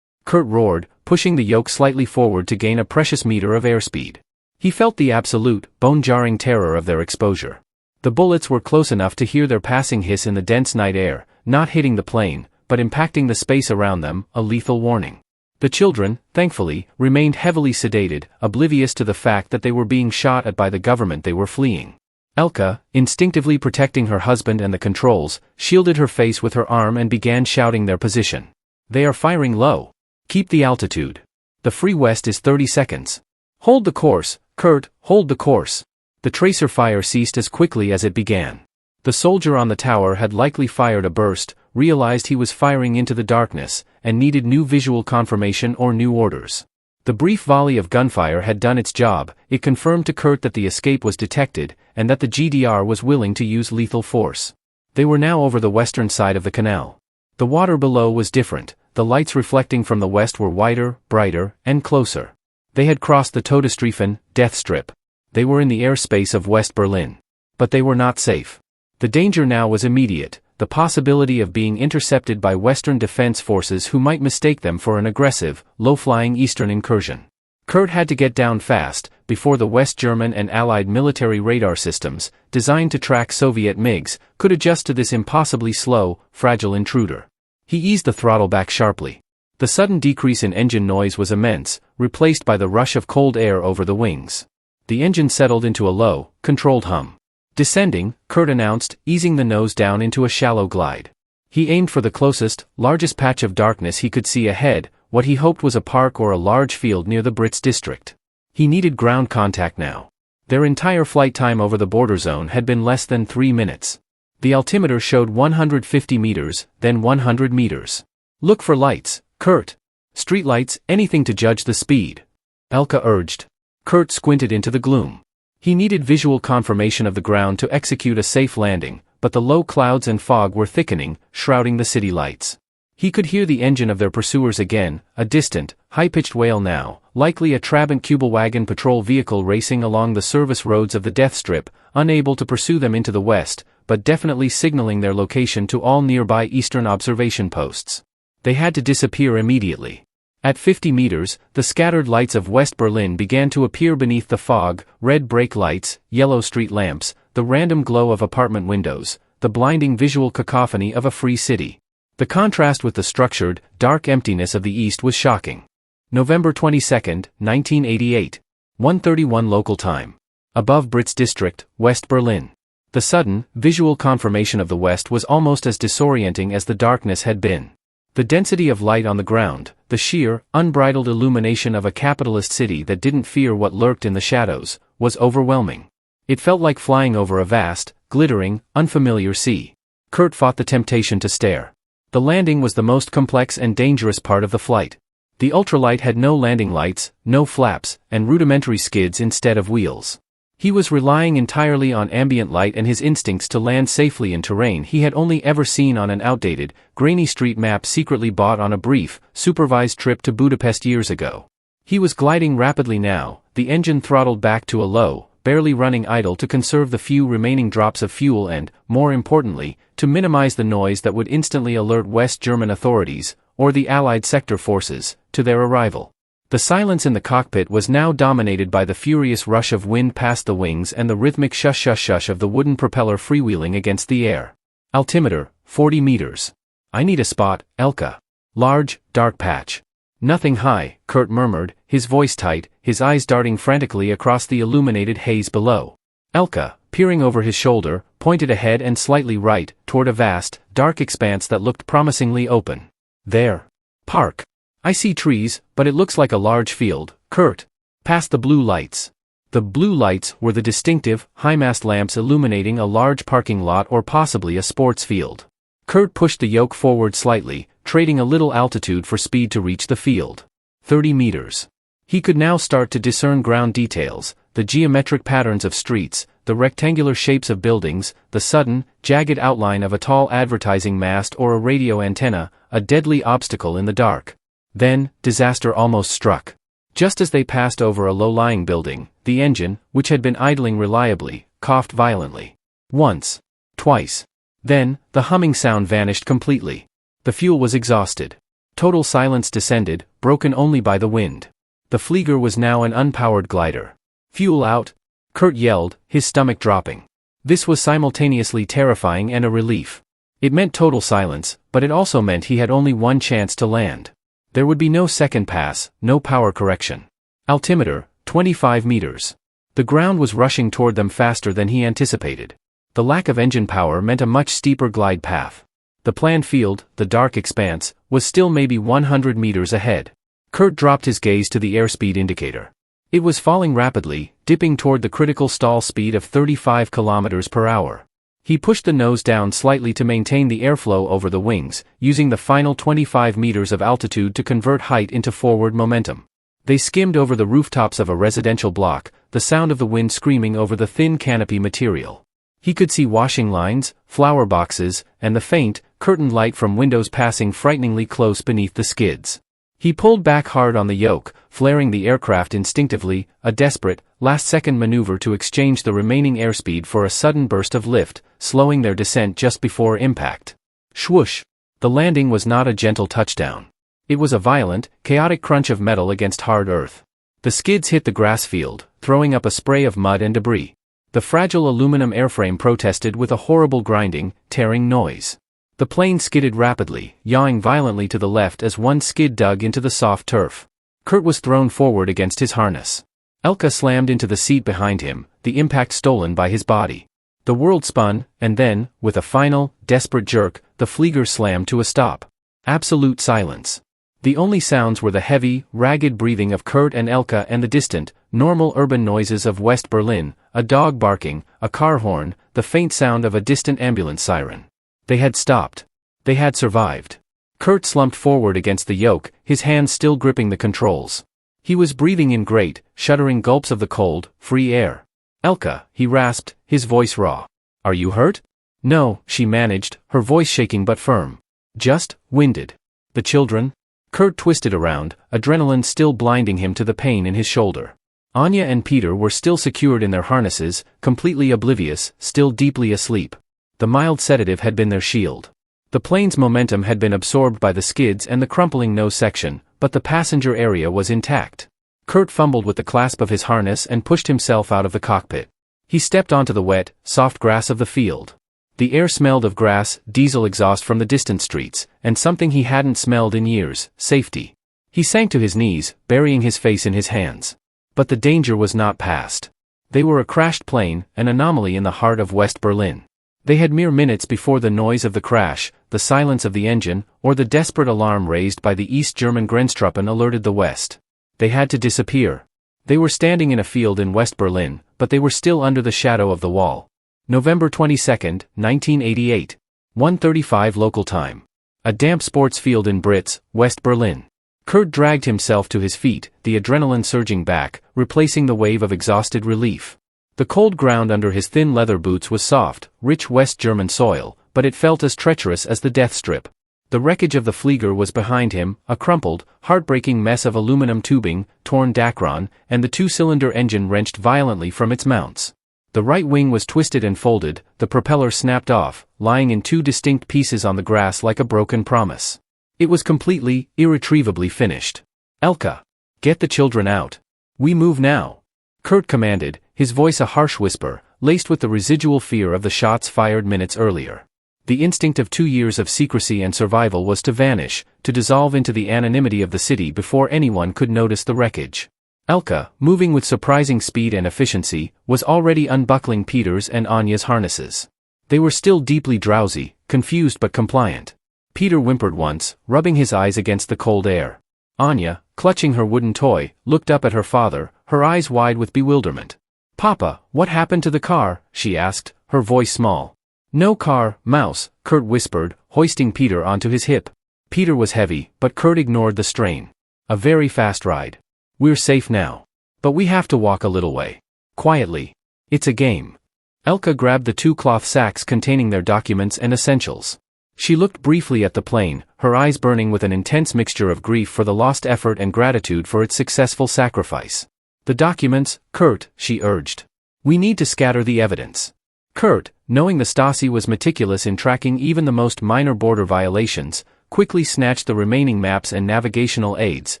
Kurt roared, pushing the yoke slightly forward to gain a precious meter of airspeed. He felt the absolute, bone-jarring terror of their exposure. The bullets were close enough to hear their passing hiss in the dense night air, not hitting the plane, but impacting the space around them, a lethal warning. The children, thankfully, remained heavily sedated, oblivious to the fact that they were being shot at by the government they were fleeing. Elka, instinctively protecting her husband and the controls, shielded her face with her arm and began shouting their position. They are firing low. Keep the altitude. The free west is 30 seconds. Hold the course, Kurt, hold the course. The tracer fire ceased as quickly as it began. The soldier on the tower had likely fired a burst, realized he was firing into the darkness, and needed new visual confirmation or new orders. The brief volley of gunfire had done its job. It confirmed to Kurt that the escape was detected, and that the GDR was willing to use lethal force. They were now over the western side of the canal. The water below was different. The lights reflecting from the west were wider, brighter, and closer. They had crossed the Todesstreifen, death strip. They were in the airspace of West Berlin. But they were not safe. The danger now was immediate, the possibility of being intercepted by Western defense forces who might mistake them for an aggressive, low-flying Eastern incursion. Kurt had to get down fast, before the West German and Allied military radar systems, designed to track Soviet MiGs, could adjust to this impossibly slow, fragile intruder. He eased the throttle back sharply. The sudden decrease in engine noise was immense, replaced by the rush of cold air over the wings. The engine settled into a low, controlled hum. Descending, Kurt announced, easing the nose down into a shallow glide. He aimed for the closest, largest patch of darkness he could see ahead, what he hoped was a park or a large field near the Brits district. He needed ground contact now. Their entire flight time over the border zone had been less than 3 minutes. The altimeter showed 150 meters, then 100 meters. Look for lights, Kurt. Streetlights, anything to judge the speed. Elka urged. Kurt squinted into the gloom. He needed visual confirmation of the ground to execute a safe landing, but the low clouds and fog were thickening, shrouding the city lights. He could hear the engine of their pursuers again, a distant, high-pitched wail now, likely a Trabant Kubelwagen patrol vehicle racing along the service roads of the death strip, unable to pursue them into the west, but definitely signaling their location to all nearby eastern observation posts. They had to disappear immediately. At 50 meters, the scattered lights of West Berlin began to appear beneath the fog, red brake lights, yellow street lamps, the random glow of apartment windows, the blinding visual cacophony of a free city. The contrast with the structured, dark emptiness of the east was shocking. November 22, 1988. 1:31 local time. Above Brits district, West Berlin. The sudden, visual confirmation of the west was almost as disorienting as the darkness had been. The density of light on the ground, the sheer, unbridled illumination of a capitalist city that didn't fear what lurked in the shadows, was overwhelming. It felt like flying over a vast, glittering, unfamiliar sea. Kurt fought the temptation to stare. The landing was the most complex and dangerous part of the flight. The ultralight had no landing lights, no flaps, and rudimentary skids instead of wheels. He was relying entirely on ambient light and his instincts to land safely in terrain he had only ever seen on an outdated, grainy street map secretly bought on a brief, supervised trip to Budapest years ago. He was gliding rapidly now, the engine throttled back to a low, barely running idle to conserve the few remaining drops of fuel and, more importantly, to minimize the noise that would instantly alert West German authorities, or the Allied sector forces, to their arrival. The silence in the cockpit was now dominated by the furious rush of wind past the wings and the rhythmic shush-shush-shush of the wooden propeller freewheeling against the air. Altimeter, 40 meters. I need a spot, Elka. Large, dark patch. Nothing high, Kurt murmured, his voice tight, his eyes darting frantically across the illuminated haze below. Elka, peering over his shoulder, pointed ahead and slightly right, toward a vast, dark expanse that looked promisingly open. There. Park. I see trees, but it looks like a large field, Kurt. Past the blue lights. The blue lights were the distinctive, high-mast lamps illuminating a large parking lot or possibly a sports field. Kurt pushed the yoke forward slightly, trading a little altitude for speed to reach the field. 30 meters. He could now start to discern ground details, the geometric patterns of streets, the rectangular shapes of buildings, the sudden, jagged outline of a tall advertising mast or a radio antenna, a deadly obstacle in the dark. Then, disaster almost struck. Just as they passed over a low-lying building, the engine, which had been idling reliably, coughed violently. Once. Twice. Then, the humming sound vanished completely. The fuel was exhausted. Total silence descended, broken only by the wind. The Flieger was now an unpowered glider. Fuel out? Kurt yelled, his stomach dropping. This was simultaneously terrifying and a relief. It meant total silence, but it also meant he had only one chance to land. There would be no second pass, no power correction. Altimeter, 25 meters. The ground was rushing toward them faster than he anticipated. The lack of engine power meant a much steeper glide path. The planned field, the dark expanse, was still maybe 100 meters ahead. Kurt dropped his gaze to the airspeed indicator. It was falling rapidly, dipping toward the critical stall speed of 35 kilometers per hour. He pushed the nose down slightly to maintain the airflow over the wings, using the final 25 meters of altitude to convert height into forward momentum. They skimmed over the rooftops of a residential block, the sound of the wind screaming over the thin canopy material. He could see washing lines, flower boxes, and the faint, curtained light from windows passing frighteningly close beneath the skids. He pulled back hard on the yoke, flaring the aircraft instinctively, a desperate, last-second maneuver to exchange the remaining airspeed for a sudden burst of lift, slowing their descent just before impact. Swoosh! The landing was not a gentle touchdown. It was a violent, chaotic crunch of metal against hard earth. The skids hit the grass field, throwing up a spray of mud and debris. The fragile aluminum airframe protested with a horrible grinding, tearing noise. The plane skidded rapidly, yawing violently to the left as one skid dug into the soft turf. Kurt was thrown forward against his harness. Elka slammed into the seat behind him, the impact stolen by his body. The world spun, and then, with a final, desperate jerk, the Flieger slammed to a stop. Absolute silence. The only sounds were the heavy, ragged breathing of Kurt and Elka and the distant, normal urban noises of West Berlin, a dog barking, a car horn, the faint sound of a distant ambulance siren. They had stopped. They had survived. Kurt slumped forward against the yoke, his hands still gripping the controls. He was breathing in great, shuddering gulps of the cold, free air. Elka, he rasped, his voice raw. Are you hurt? No, she managed, her voice shaking but firm. Just, winded. The children? Kurt twisted around, adrenaline still blinding him to the pain in his shoulder. Anya and Peter were still secured in their harnesses, completely oblivious, still deeply asleep. The mild sedative had been their shield. The plane's momentum had been absorbed by the skids and the crumpling nose section, but the passenger area was intact. Kurt fumbled with the clasp of his harness and pushed himself out of the cockpit. He stepped onto the wet, soft grass of the field. The air smelled of grass, diesel exhaust from the distant streets, and something he hadn't smelled in years, safety. He sank to his knees, burying his face in his hands. But the danger was not past. They were a crashed plane, an anomaly in the heart of West Berlin. They had mere minutes before the noise of the crash, the silence of the engine, or the desperate alarm raised by the East German Grenztruppen alerted the West. They had to disappear. They were standing in a field in West Berlin, but they were still under the shadow of the wall. November 22, 1988. 1:35 local time. A damp sports field in Britz, West Berlin. Kurt dragged himself to his feet, the adrenaline surging back, replacing the wave of exhausted relief. The cold ground under his thin leather boots was soft, rich West German soil, but it felt as treacherous as the death strip. The wreckage of the Flieger was behind him, a crumpled, heartbreaking mess of aluminum tubing, torn Dacron, and the two-cylinder engine wrenched violently from its mounts. The right wing was twisted and folded, the propeller snapped off, lying in two distinct pieces on the grass like a broken promise. It was completely, irretrievably finished. "Elka! Get the children out. We move now," Kurt commanded, his voice a harsh whisper, laced with the residual fear of the shots fired minutes earlier. The instinct of 2 years of secrecy and survival was to vanish, to dissolve into the anonymity of the city before anyone could notice the wreckage. Elka, moving with surprising speed and efficiency, was already unbuckling Peter's and Anya's harnesses. They were still deeply drowsy, confused but compliant. Peter whimpered once, rubbing his eyes against the cold air. Anya, clutching her wooden toy, looked up at her father, her eyes wide with bewilderment. "Papa, what happened to the car?" she asked, her voice small. "No car, Mouse," Kurt whispered, hoisting Peter onto his hip. Peter was heavy, but Kurt ignored the strain. "A very fast ride. We're safe now. But we have to walk a little way. Quietly. It's a game." Elka grabbed the 2 cloth sacks containing their documents and essentials. She looked briefly at the plane, her eyes burning with an intense mixture of grief for the lost effort and gratitude for its successful sacrifice. "The documents, Kurt," she urged. "We need to scatter the evidence." Kurt, knowing the Stasi was meticulous in tracking even the most minor border violations, quickly snatched the remaining maps and navigational aids,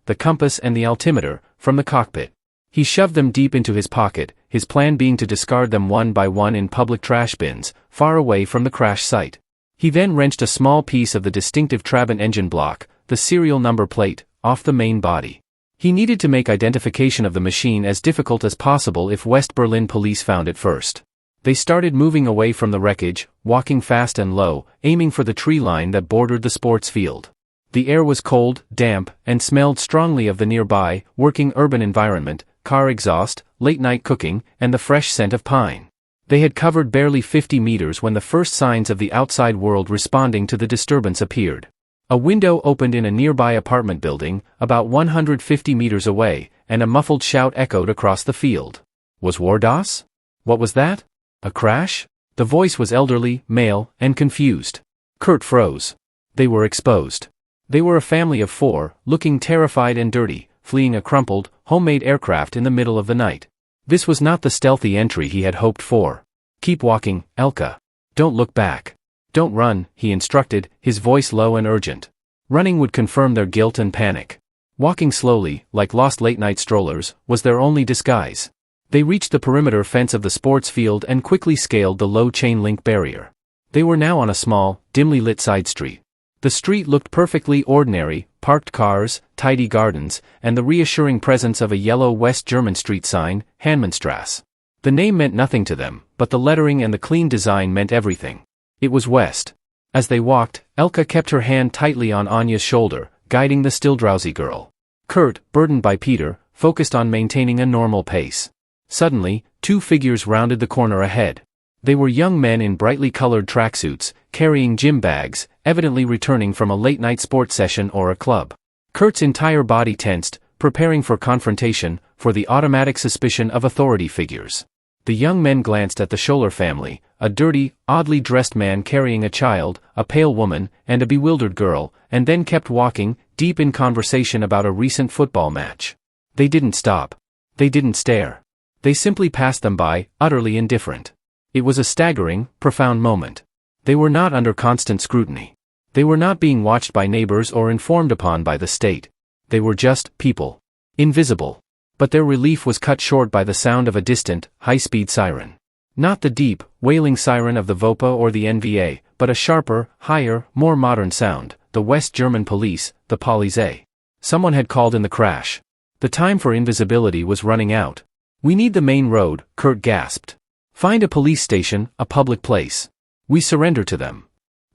the compass and the altimeter, from the cockpit. He shoved them deep into his pocket, his plan being to discard them one by one in public trash bins, far away from the crash site. He then wrenched a small piece of the distinctive Trabant engine block, the serial number plate, off the main body. He needed to make identification of the machine as difficult as possible if West Berlin police found it first. They started moving away from the wreckage, walking fast and low, aiming for the tree line that bordered the sports field. The air was cold, damp, and smelled strongly of the nearby, working urban environment, car exhaust, late-night cooking, and the fresh scent of pine. They had covered barely 50 meters when the first signs of the outside world responding to the disturbance appeared. A window opened in a nearby apartment building, about 150 meters away, and a muffled shout echoed across the field. Was Wardas? What was that? A crash? The voice was elderly, male, and confused. Kurt froze. They were exposed. They were a family of 4, looking terrified and dirty, fleeing a crumpled, homemade aircraft in the middle of the night. This was not the stealthy entry he had hoped for. "Keep walking, Elka. Don't look back. Don't run," he instructed, his voice low and urgent. Running would confirm their guilt and panic. Walking slowly, like lost late-night strollers, was their only disguise. They reached the perimeter fence of the sports field and quickly scaled the low chain-link barrier. They were now on a small, dimly lit side street. The street looked perfectly ordinary, parked cars, tidy gardens, and the reassuring presence of a yellow West German street sign, Hanmannstrasse. The name meant nothing to them, but the lettering and the clean design meant everything. It was West. As they walked, Elka kept her hand tightly on Anya's shoulder, guiding the still drowsy girl. Kurt, burdened by Peter, focused on maintaining a normal pace. Suddenly, 2 figures rounded the corner ahead. They were young men in brightly colored tracksuits, carrying gym bags, evidently returning from a late-night sports session or a club. Kurt's entire body tensed, preparing for confrontation, for the automatic suspicion of authority figures. The young men glanced at the Scholler family, a dirty, oddly dressed man carrying a child, a pale woman, and a bewildered girl, and then kept walking, deep in conversation about a recent football match. They didn't stop. They didn't stare. They simply passed them by, utterly indifferent. It was a staggering, profound moment. They were not under constant scrutiny. They were not being watched by neighbors or informed upon by the state. They were just people. Invisible. But their relief was cut short by the sound of a distant, high-speed siren. Not the deep, wailing siren of the VOPA or the NVA, but a sharper, higher, more modern sound, the West German police, the Polizei. Someone had called in the crash. The time for invisibility was running out. "We need the main road," Kurt gasped. "Find a police station, a public place. We surrender to them."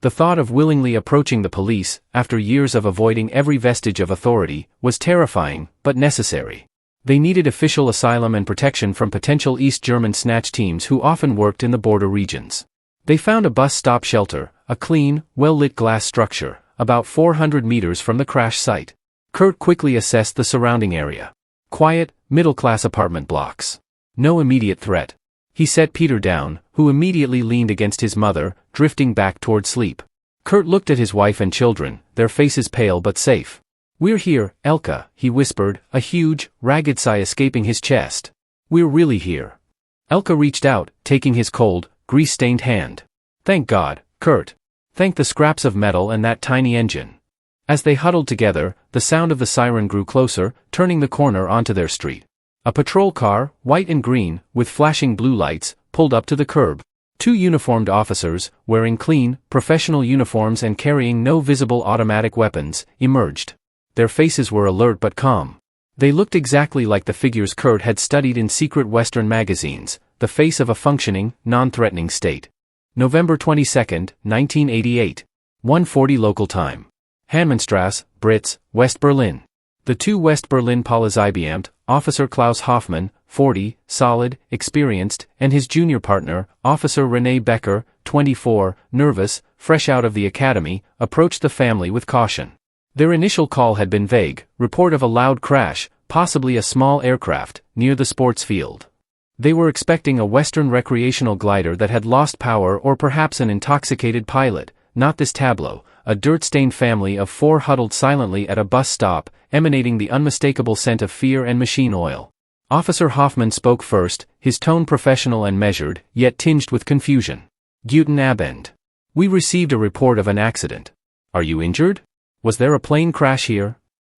The thought of willingly approaching the police, after years of avoiding every vestige of authority, was terrifying, but necessary. They needed official asylum and protection from potential East German snatch teams who often worked in the border regions. They found a bus stop shelter, a clean, well-lit glass structure, about 400 meters from the crash site. Kurt quickly assessed the surrounding area. Quiet, middle-class apartment blocks. No immediate threat. He set Peter down, who immediately leaned against his mother, drifting back toward sleep. Kurt looked at his wife and children, their faces pale but safe. "We're here, Elka," he whispered, a huge, ragged sigh escaping his chest. "We're really here." Elka reached out, taking his cold, grease-stained hand. "Thank God, Kurt. Thank the scraps of metal and that tiny engine." As they huddled together, the sound of the siren grew closer, turning the corner onto their street. A patrol car, white and green, with flashing blue lights, pulled up to the curb. Two uniformed officers, wearing clean, professional uniforms and carrying no visible automatic weapons, emerged. Their faces were alert but calm. They looked exactly like the figures Kurt had studied in secret Western magazines, the face of a functioning, non-threatening state. November 22, 1988. 1:40 local time. Hermannstrasse, Brits, West Berlin. The two West Berlin Polizeibeamte, Officer Klaus Hoffmann, 40, solid, experienced, and his junior partner, Officer René Becker, 24, nervous, fresh out of the academy, approached the family with caution. Their initial call had been vague, report of a loud crash, possibly a small aircraft, near the sports field. They were expecting a Western recreational glider that had lost power or perhaps an intoxicated pilot, not this tableau, a dirt-stained family of four huddled silently at a bus stop, emanating the unmistakable scent of fear and machine oil. Officer Hoffmann spoke first, his tone professional and measured, yet tinged with confusion. "Guten Abend. We received a report of an accident. Are you injured? Was there a plane crash here?"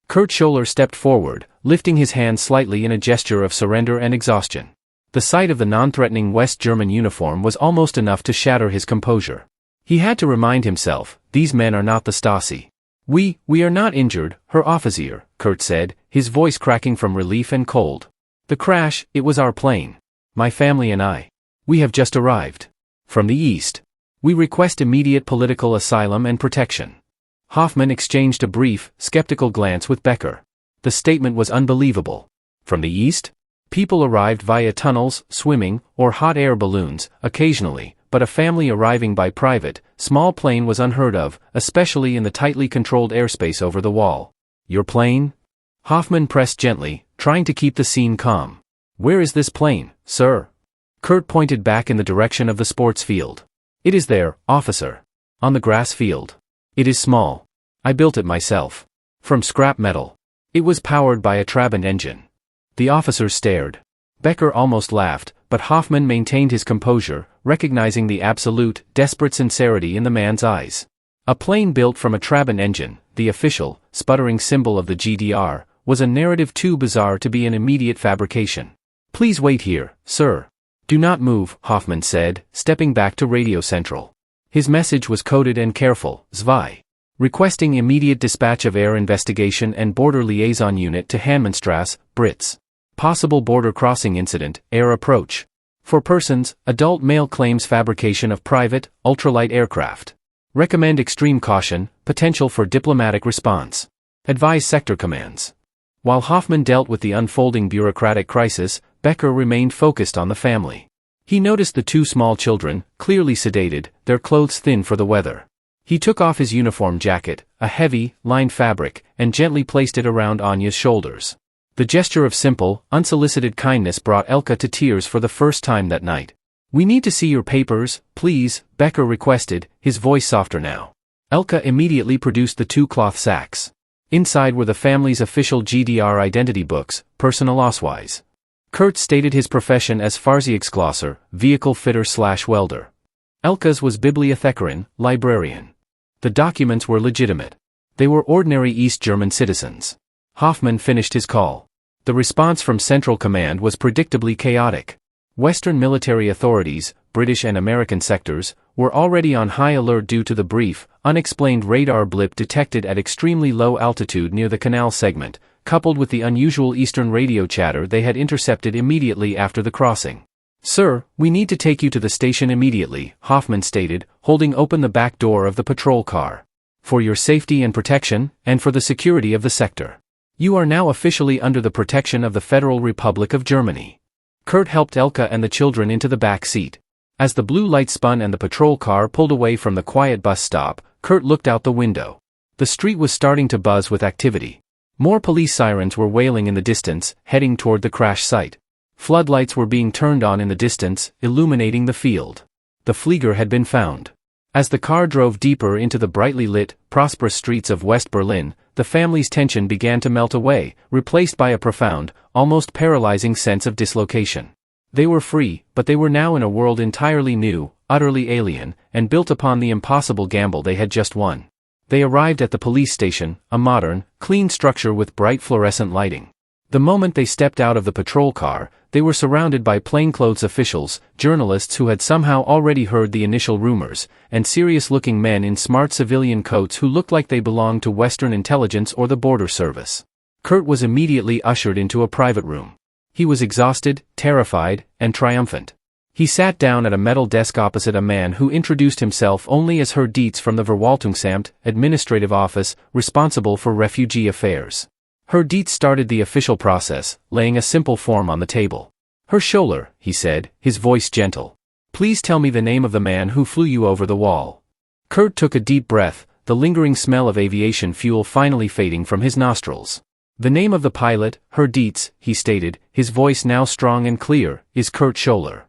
Kurt Scholler stepped forward, lifting his hand slightly in a gesture of surrender and exhaustion. The sight of the non-threatening West German uniform was almost enough to shatter his composure. He had to remind himself, these men are not the Stasi. We are not injured, Herr Offizier," Kurt said, his voice cracking from relief and cold. "The crash, it was our plane. My family and I. We have just arrived. From the east. We request immediate political asylum and protection." Hoffmann exchanged a brief, skeptical glance with Becker. The statement was unbelievable. From the east? People arrived via tunnels, swimming, or hot air balloons, occasionally, but a family arriving by private, small plane was unheard of, especially in the tightly controlled airspace over the wall. "Your plane?" Hoffmann pressed gently, trying to keep the scene calm. "Where is this plane, sir?" Kurt pointed back in the direction of the sports field. "It is there, officer. On the grass field. It is small. I built it myself. From scrap metal. It was powered by a Trabant engine." The officers stared. Becker almost laughed, but Hoffmann maintained his composure, recognizing the absolute, desperate sincerity in the man's eyes. A plane built from a Trabant engine, the official, sputtering symbol of the GDR, was a narrative too bizarre to be an immediate fabrication. "Please wait here, sir. Do not move," Hoffmann said, stepping back to Radio Central. His message was coded and careful, Zwei. Requesting immediate dispatch of air investigation and border liaison unit to Hermannstrasse, Brits. Possible border crossing incident, air approach. For persons, adult male claims fabrication of private, ultralight aircraft. Recommend extreme caution, potential for diplomatic response. Advise sector commands. While Hoffmann dealt with the unfolding bureaucratic crisis, Becker remained focused on the family. He noticed the two small children, clearly sedated, their clothes thin for the weather. He took off his uniform jacket, a heavy, lined fabric, and gently placed it around Anya's shoulders. The gesture of simple, unsolicited kindness brought Elka to tears for the first time that night. "We need to see your papers, please," Becker requested, his voice softer now. Elka immediately produced the two cloth sacks. Inside were the family's official GDR identity books, personal Ausweis. Kurt stated his profession as Fahrzeugschlosser, vehicle fitter/welder. Elka's was Bibliothekarin, librarian. The documents were legitimate. They were ordinary East German citizens. Hoffmann finished his call. The response from Central Command was predictably chaotic. Western military authorities, British and American sectors, were already on high alert due to the brief, unexplained radar blip detected at extremely low altitude near the canal segment, coupled with the unusual Eastern radio chatter they had intercepted immediately after the crossing. "Sir, we need to take you to the station immediately," Hoffmann stated, holding open the back door of the patrol car. "For your safety and protection, and for the security of the sector. You are now officially under the protection of the Federal Republic of Germany." Kurt helped Elka and the children into the back seat. As the blue light spun and the patrol car pulled away from the quiet bus stop, Kurt looked out the window. The street was starting to buzz with activity. More police sirens were wailing in the distance, heading toward the crash site. Floodlights were being turned on in the distance, illuminating the field. The Flieger had been found. As the car drove deeper into the brightly lit, prosperous streets of West Berlin, the family's tension began to melt away, replaced by a profound, almost paralyzing sense of dislocation. They were free, but they were now in a world entirely new, utterly alien, and built upon the impossible gamble they had just won. They arrived at the police station, a modern, clean structure with bright fluorescent lighting. The moment they stepped out of the patrol car, they were surrounded by plainclothes officials, journalists who had somehow already heard the initial rumors, and serious-looking men in smart civilian coats who looked like they belonged to Western intelligence or the border service. Kurt was immediately ushered into a private room. He was exhausted, terrified, and triumphant. He sat down at a metal desk opposite a man who introduced himself only as Herr Dietz from the Verwaltungsamt, administrative office, responsible for refugee affairs. Herr Dietz started the official process, laying a simple form on the table. "Herr Scholler," he said, his voice gentle. "Please tell me the name of the man who flew you over the wall." Kurt took a deep breath, the lingering smell of aviation fuel finally fading from his nostrils. "The name of the pilot, Herr Dietz," he stated, his voice now strong and clear, "is Kurt Scholler."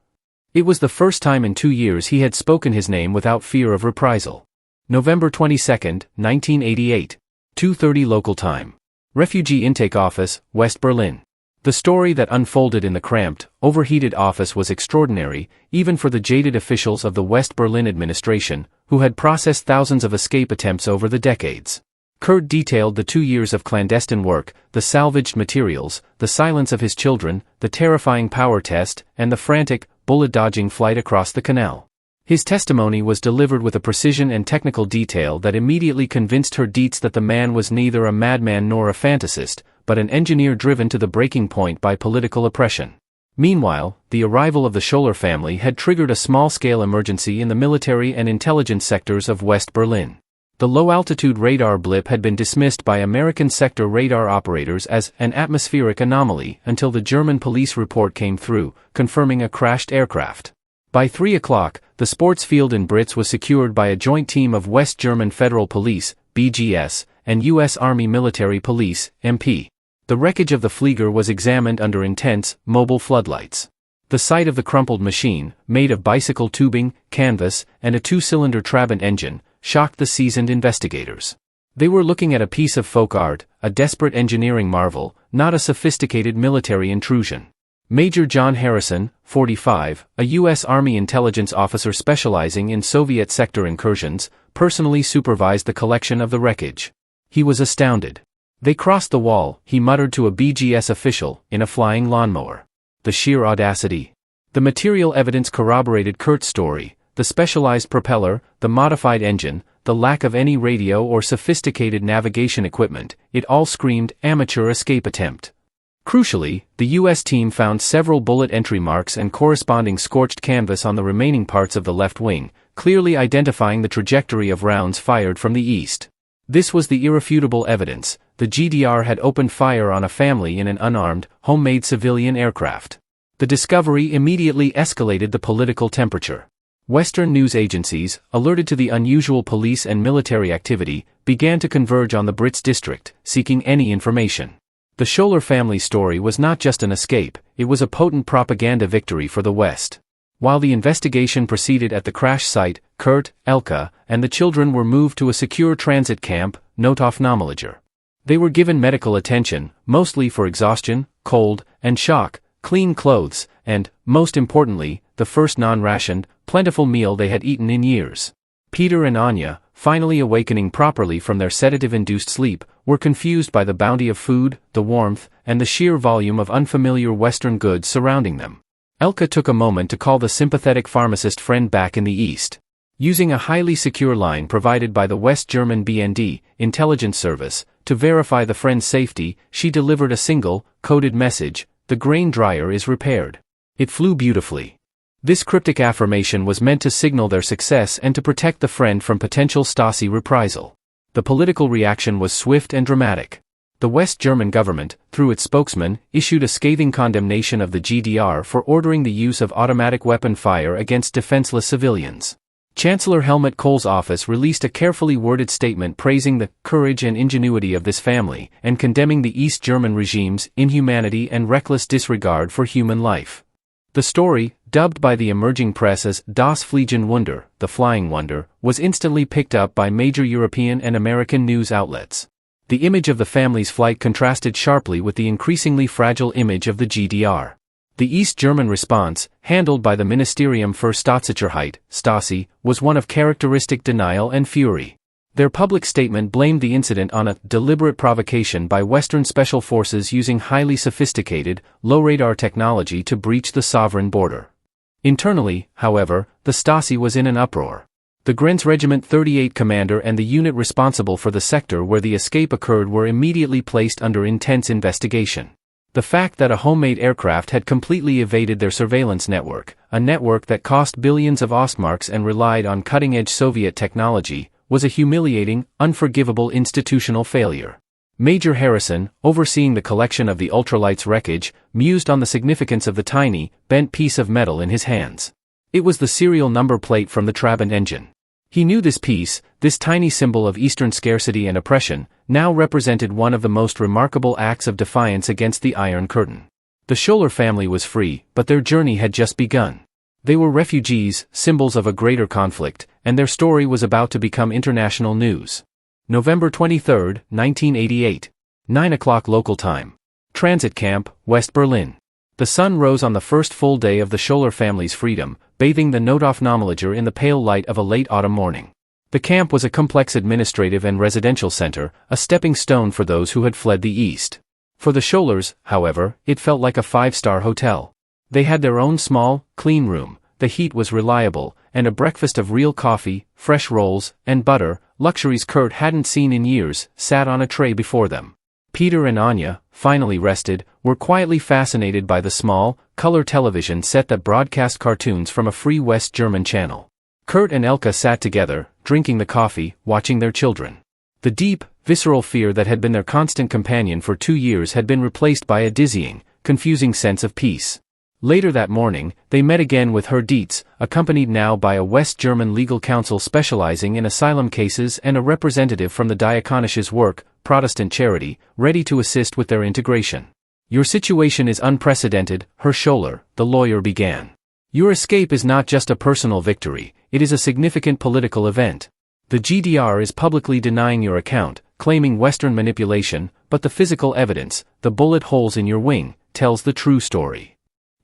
It was the first time in 2 years he had spoken his name without fear of reprisal. November 22, 1988. 2:30 local time. Refugee Intake Office, West Berlin. The story that unfolded in the cramped, overheated office was extraordinary, even for the jaded officials of the West Berlin administration, who had processed thousands of escape attempts over the decades. Kurt detailed the 2 years of clandestine work, the salvaged materials, the silence of his children, the terrifying power test, and the frantic, bullet-dodging flight across the canal. His testimony was delivered with a precision and technical detail that immediately convinced Herr Dietz that the man was neither a madman nor a fantasist, but an engineer driven to the breaking point by political oppression. Meanwhile, the arrival of the Scholler family had triggered a small-scale emergency in the military and intelligence sectors of West Berlin. The low-altitude radar blip had been dismissed by American sector radar operators as an atmospheric anomaly until the German police report came through, confirming a crashed aircraft. By 3 o'clock, the sports field in Britz was secured by a joint team of West German Federal Police, BGS, and U.S. Army Military Police, MP. The wreckage of the Flieger was examined under intense, mobile floodlights. The sight of the crumpled machine, made of bicycle tubing, canvas, and a 2-cylinder Trabant engine, shocked the seasoned investigators. They were looking at a piece of folk art, a desperate engineering marvel, not a sophisticated military intrusion. Major John Harrison, 45, a U.S. Army intelligence officer specializing in Soviet sector incursions, personally supervised the collection of the wreckage. He was astounded. "They crossed the wall," he muttered to a BGS official, in a flying lawnmower. The sheer audacity. The material evidence corroborated Kurt's story: the specialized propeller, the modified engine, the lack of any radio or sophisticated navigation equipment, it all screamed amateur escape attempt. Crucially, the U.S. team found several bullet entry marks and corresponding scorched canvas on the remaining parts of the left wing, clearly identifying the trajectory of rounds fired from the east. This was the irrefutable evidence: the GDR had opened fire on a family in an unarmed, homemade civilian aircraft. The discovery immediately escalated the political temperature. Western news agencies, alerted to the unusual police and military activity, began to converge on the Britz district, seeking any information. The Scholler family story was not just an escape, it was a potent propaganda victory for the West. While the investigation proceeded at the crash site, Kurt, Elke, and the children were moved to a secure transit camp, Notaufnahmelager. They were given medical attention, mostly for exhaustion, cold, and shock, clean clothes, and, most importantly, the first non-rationed, plentiful meal they had eaten in years. Peter and Anya, finally awakening properly from their sedative-induced sleep, were confused by the bounty of food, the warmth, and the sheer volume of unfamiliar Western goods surrounding them. Elke took a moment to call the sympathetic pharmacist friend back in the East. Using a highly secure line provided by the West German BND, intelligence service, to verify the friend's safety, she delivered a single, coded message: "The grain dryer is repaired." It flew beautifully. This cryptic affirmation was meant to signal their success and to protect the friend from potential Stasi reprisal. The political reaction was swift and dramatic. The West German government, through its spokesman, issued a scathing condemnation of the GDR for ordering the use of automatic weapon fire against defenseless civilians. Chancellor Helmut Kohl's office released a carefully worded statement praising the courage and ingenuity of this family and condemning the East German regime's inhumanity and reckless disregard for human life. The story, dubbed by the emerging press as Das Fliegen Wunder, the Flying Wonder, was instantly picked up by major European and American news outlets. The image of the family's flight contrasted sharply with the increasingly fragile image of the GDR. The East German response, handled by the Ministerium für Staatssicherheit, Stasi, was one of characteristic denial and fury. Their public statement blamed the incident on a deliberate provocation by Western special forces using highly sophisticated, low-radar technology to breach the sovereign border. Internally, however, the Stasi was in an uproar. The Grenzregiment 38 commander and the unit responsible for the sector where the escape occurred were immediately placed under intense investigation. The fact that a homemade aircraft had completely evaded their surveillance network, a network that cost billions of Ostmarks and relied on cutting-edge Soviet technology, was a humiliating, unforgivable institutional failure. Major Harrison, overseeing the collection of the ultralight's wreckage, mused on the significance of the tiny, bent piece of metal in his hands. It was the serial number plate from the Trabant engine. He knew this piece, this tiny symbol of Eastern scarcity and oppression, now represented one of the most remarkable acts of defiance against the Iron Curtain. The Scholler family was free, but their journey had just begun. They were refugees, symbols of a greater conflict, and their story was about to become international news. November 23, 1988. 9 o'clock local time. Transit Camp, West Berlin. The sun rose on the first full day of the Scholler family's freedom, bathing the Notaufnahmelager in the pale light of a late autumn morning. The camp was a complex administrative and residential center, a stepping stone for those who had fled the East. For the Schollers, however, it felt like a five-star hotel. They had their own small, clean room, the heat was reliable, and a breakfast of real coffee, fresh rolls, and butter, luxuries Kurt hadn't seen in years, sat on a tray before them. Peter and Anya, finally rested, were quietly fascinated by the small, color television set that broadcast cartoons from a free West German channel. Kurt and Elke sat together, drinking the coffee, watching their children. The deep, visceral fear that had been their constant companion for 2 years had been replaced by a dizzying, confusing sense of peace. Later that morning, they met again with Herr Dietz, accompanied now by a West German legal counsel specializing in asylum cases and a representative from the Diakonisches Werk, Protestant charity, ready to assist with their integration. "Your situation is unprecedented, Herr Scholler," the lawyer began. "Your escape is not just a personal victory, it is a significant political event. The GDR is publicly denying your account, claiming Western manipulation, but the physical evidence, the bullet holes in your wing, tells the true story."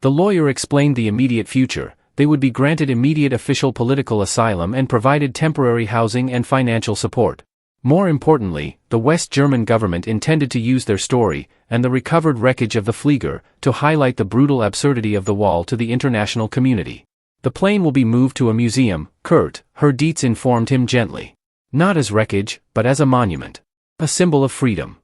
The lawyer explained the immediate future. They would be granted immediate official political asylum and provided temporary housing and financial support. More importantly, the West German government intended to use their story, and the recovered wreckage of the Flieger, to highlight the brutal absurdity of the wall to the international community. "The plane will be moved to a museum, Kurt," Herr Dietz informed him gently. "Not as wreckage, but as a monument. A symbol of freedom."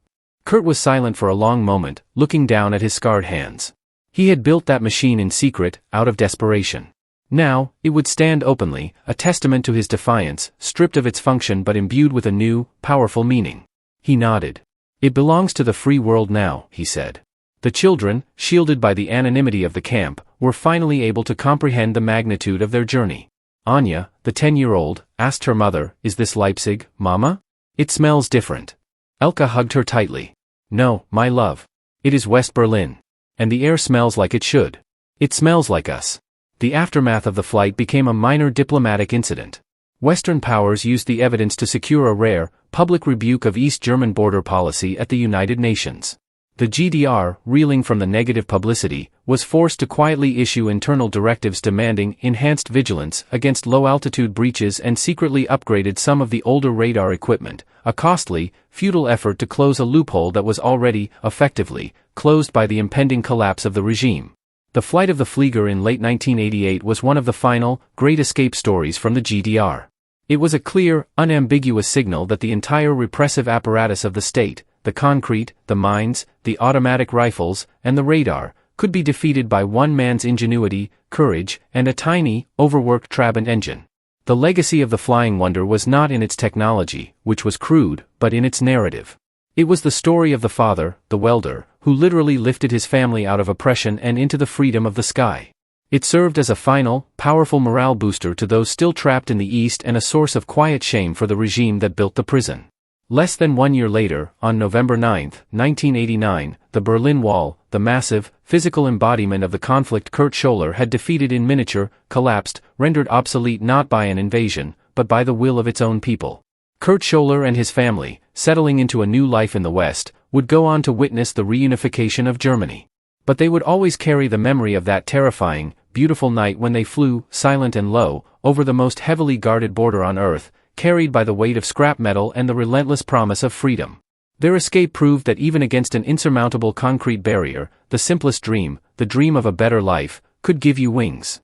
Kurt was silent for a long moment, looking down at his scarred hands. He had built that machine in secret, out of desperation. Now, it would stand openly, a testament to his defiance, stripped of its function but imbued with a new, powerful meaning. He nodded. "It belongs to the free world now," he said. The children, shielded by the anonymity of the camp, were finally able to comprehend the magnitude of their journey. Anya, the 10-year-old, asked her mother, "Is this Leipzig, Mama? It smells different." Elke hugged her tightly. "No, my love. It is West Berlin. And the air smells like it should. It smells like us." The aftermath of the flight became a minor diplomatic incident. Western powers used the evidence to secure a rare, public rebuke of East German border policy at the United Nations. The GDR, reeling from the negative publicity, was forced to quietly issue internal directives demanding enhanced vigilance against low-altitude breaches and secretly upgraded some of the older radar equipment, a costly, futile effort to close a loophole that was already, effectively, closed by the impending collapse of the regime. The flight of the Flieger in late 1988 was one of the final, great escape stories from the GDR. It was a clear, unambiguous signal that the entire repressive apparatus of the state, the concrete, the mines, the automatic rifles, and the radar, could be defeated by one man's ingenuity, courage, and a tiny, overworked Trabant engine. The legacy of the Flying Wonder was not in its technology, which was crude, but in its narrative. It was the story of the father, the welder, who literally lifted his family out of oppression and into the freedom of the sky. It served as a final, powerful morale booster to those still trapped in the East and a source of quiet shame for the regime that built the prison. Less than 1 year later, on November 9, 1989, the Berlin Wall, the massive, physical embodiment of the conflict Kurt Scholler had defeated in miniature, collapsed, rendered obsolete not by an invasion, but by the will of its own people. Kurt Scholler and his family, settling into a new life in the West, would go on to witness the reunification of Germany. But they would always carry the memory of that terrifying, beautiful night when they flew, silent and low, over the most heavily guarded border on Earth, carried by the weight of scrap metal and the relentless promise of freedom. Their escape proved that even against an insurmountable concrete barrier, the simplest dream, the dream of a better life, could give you wings.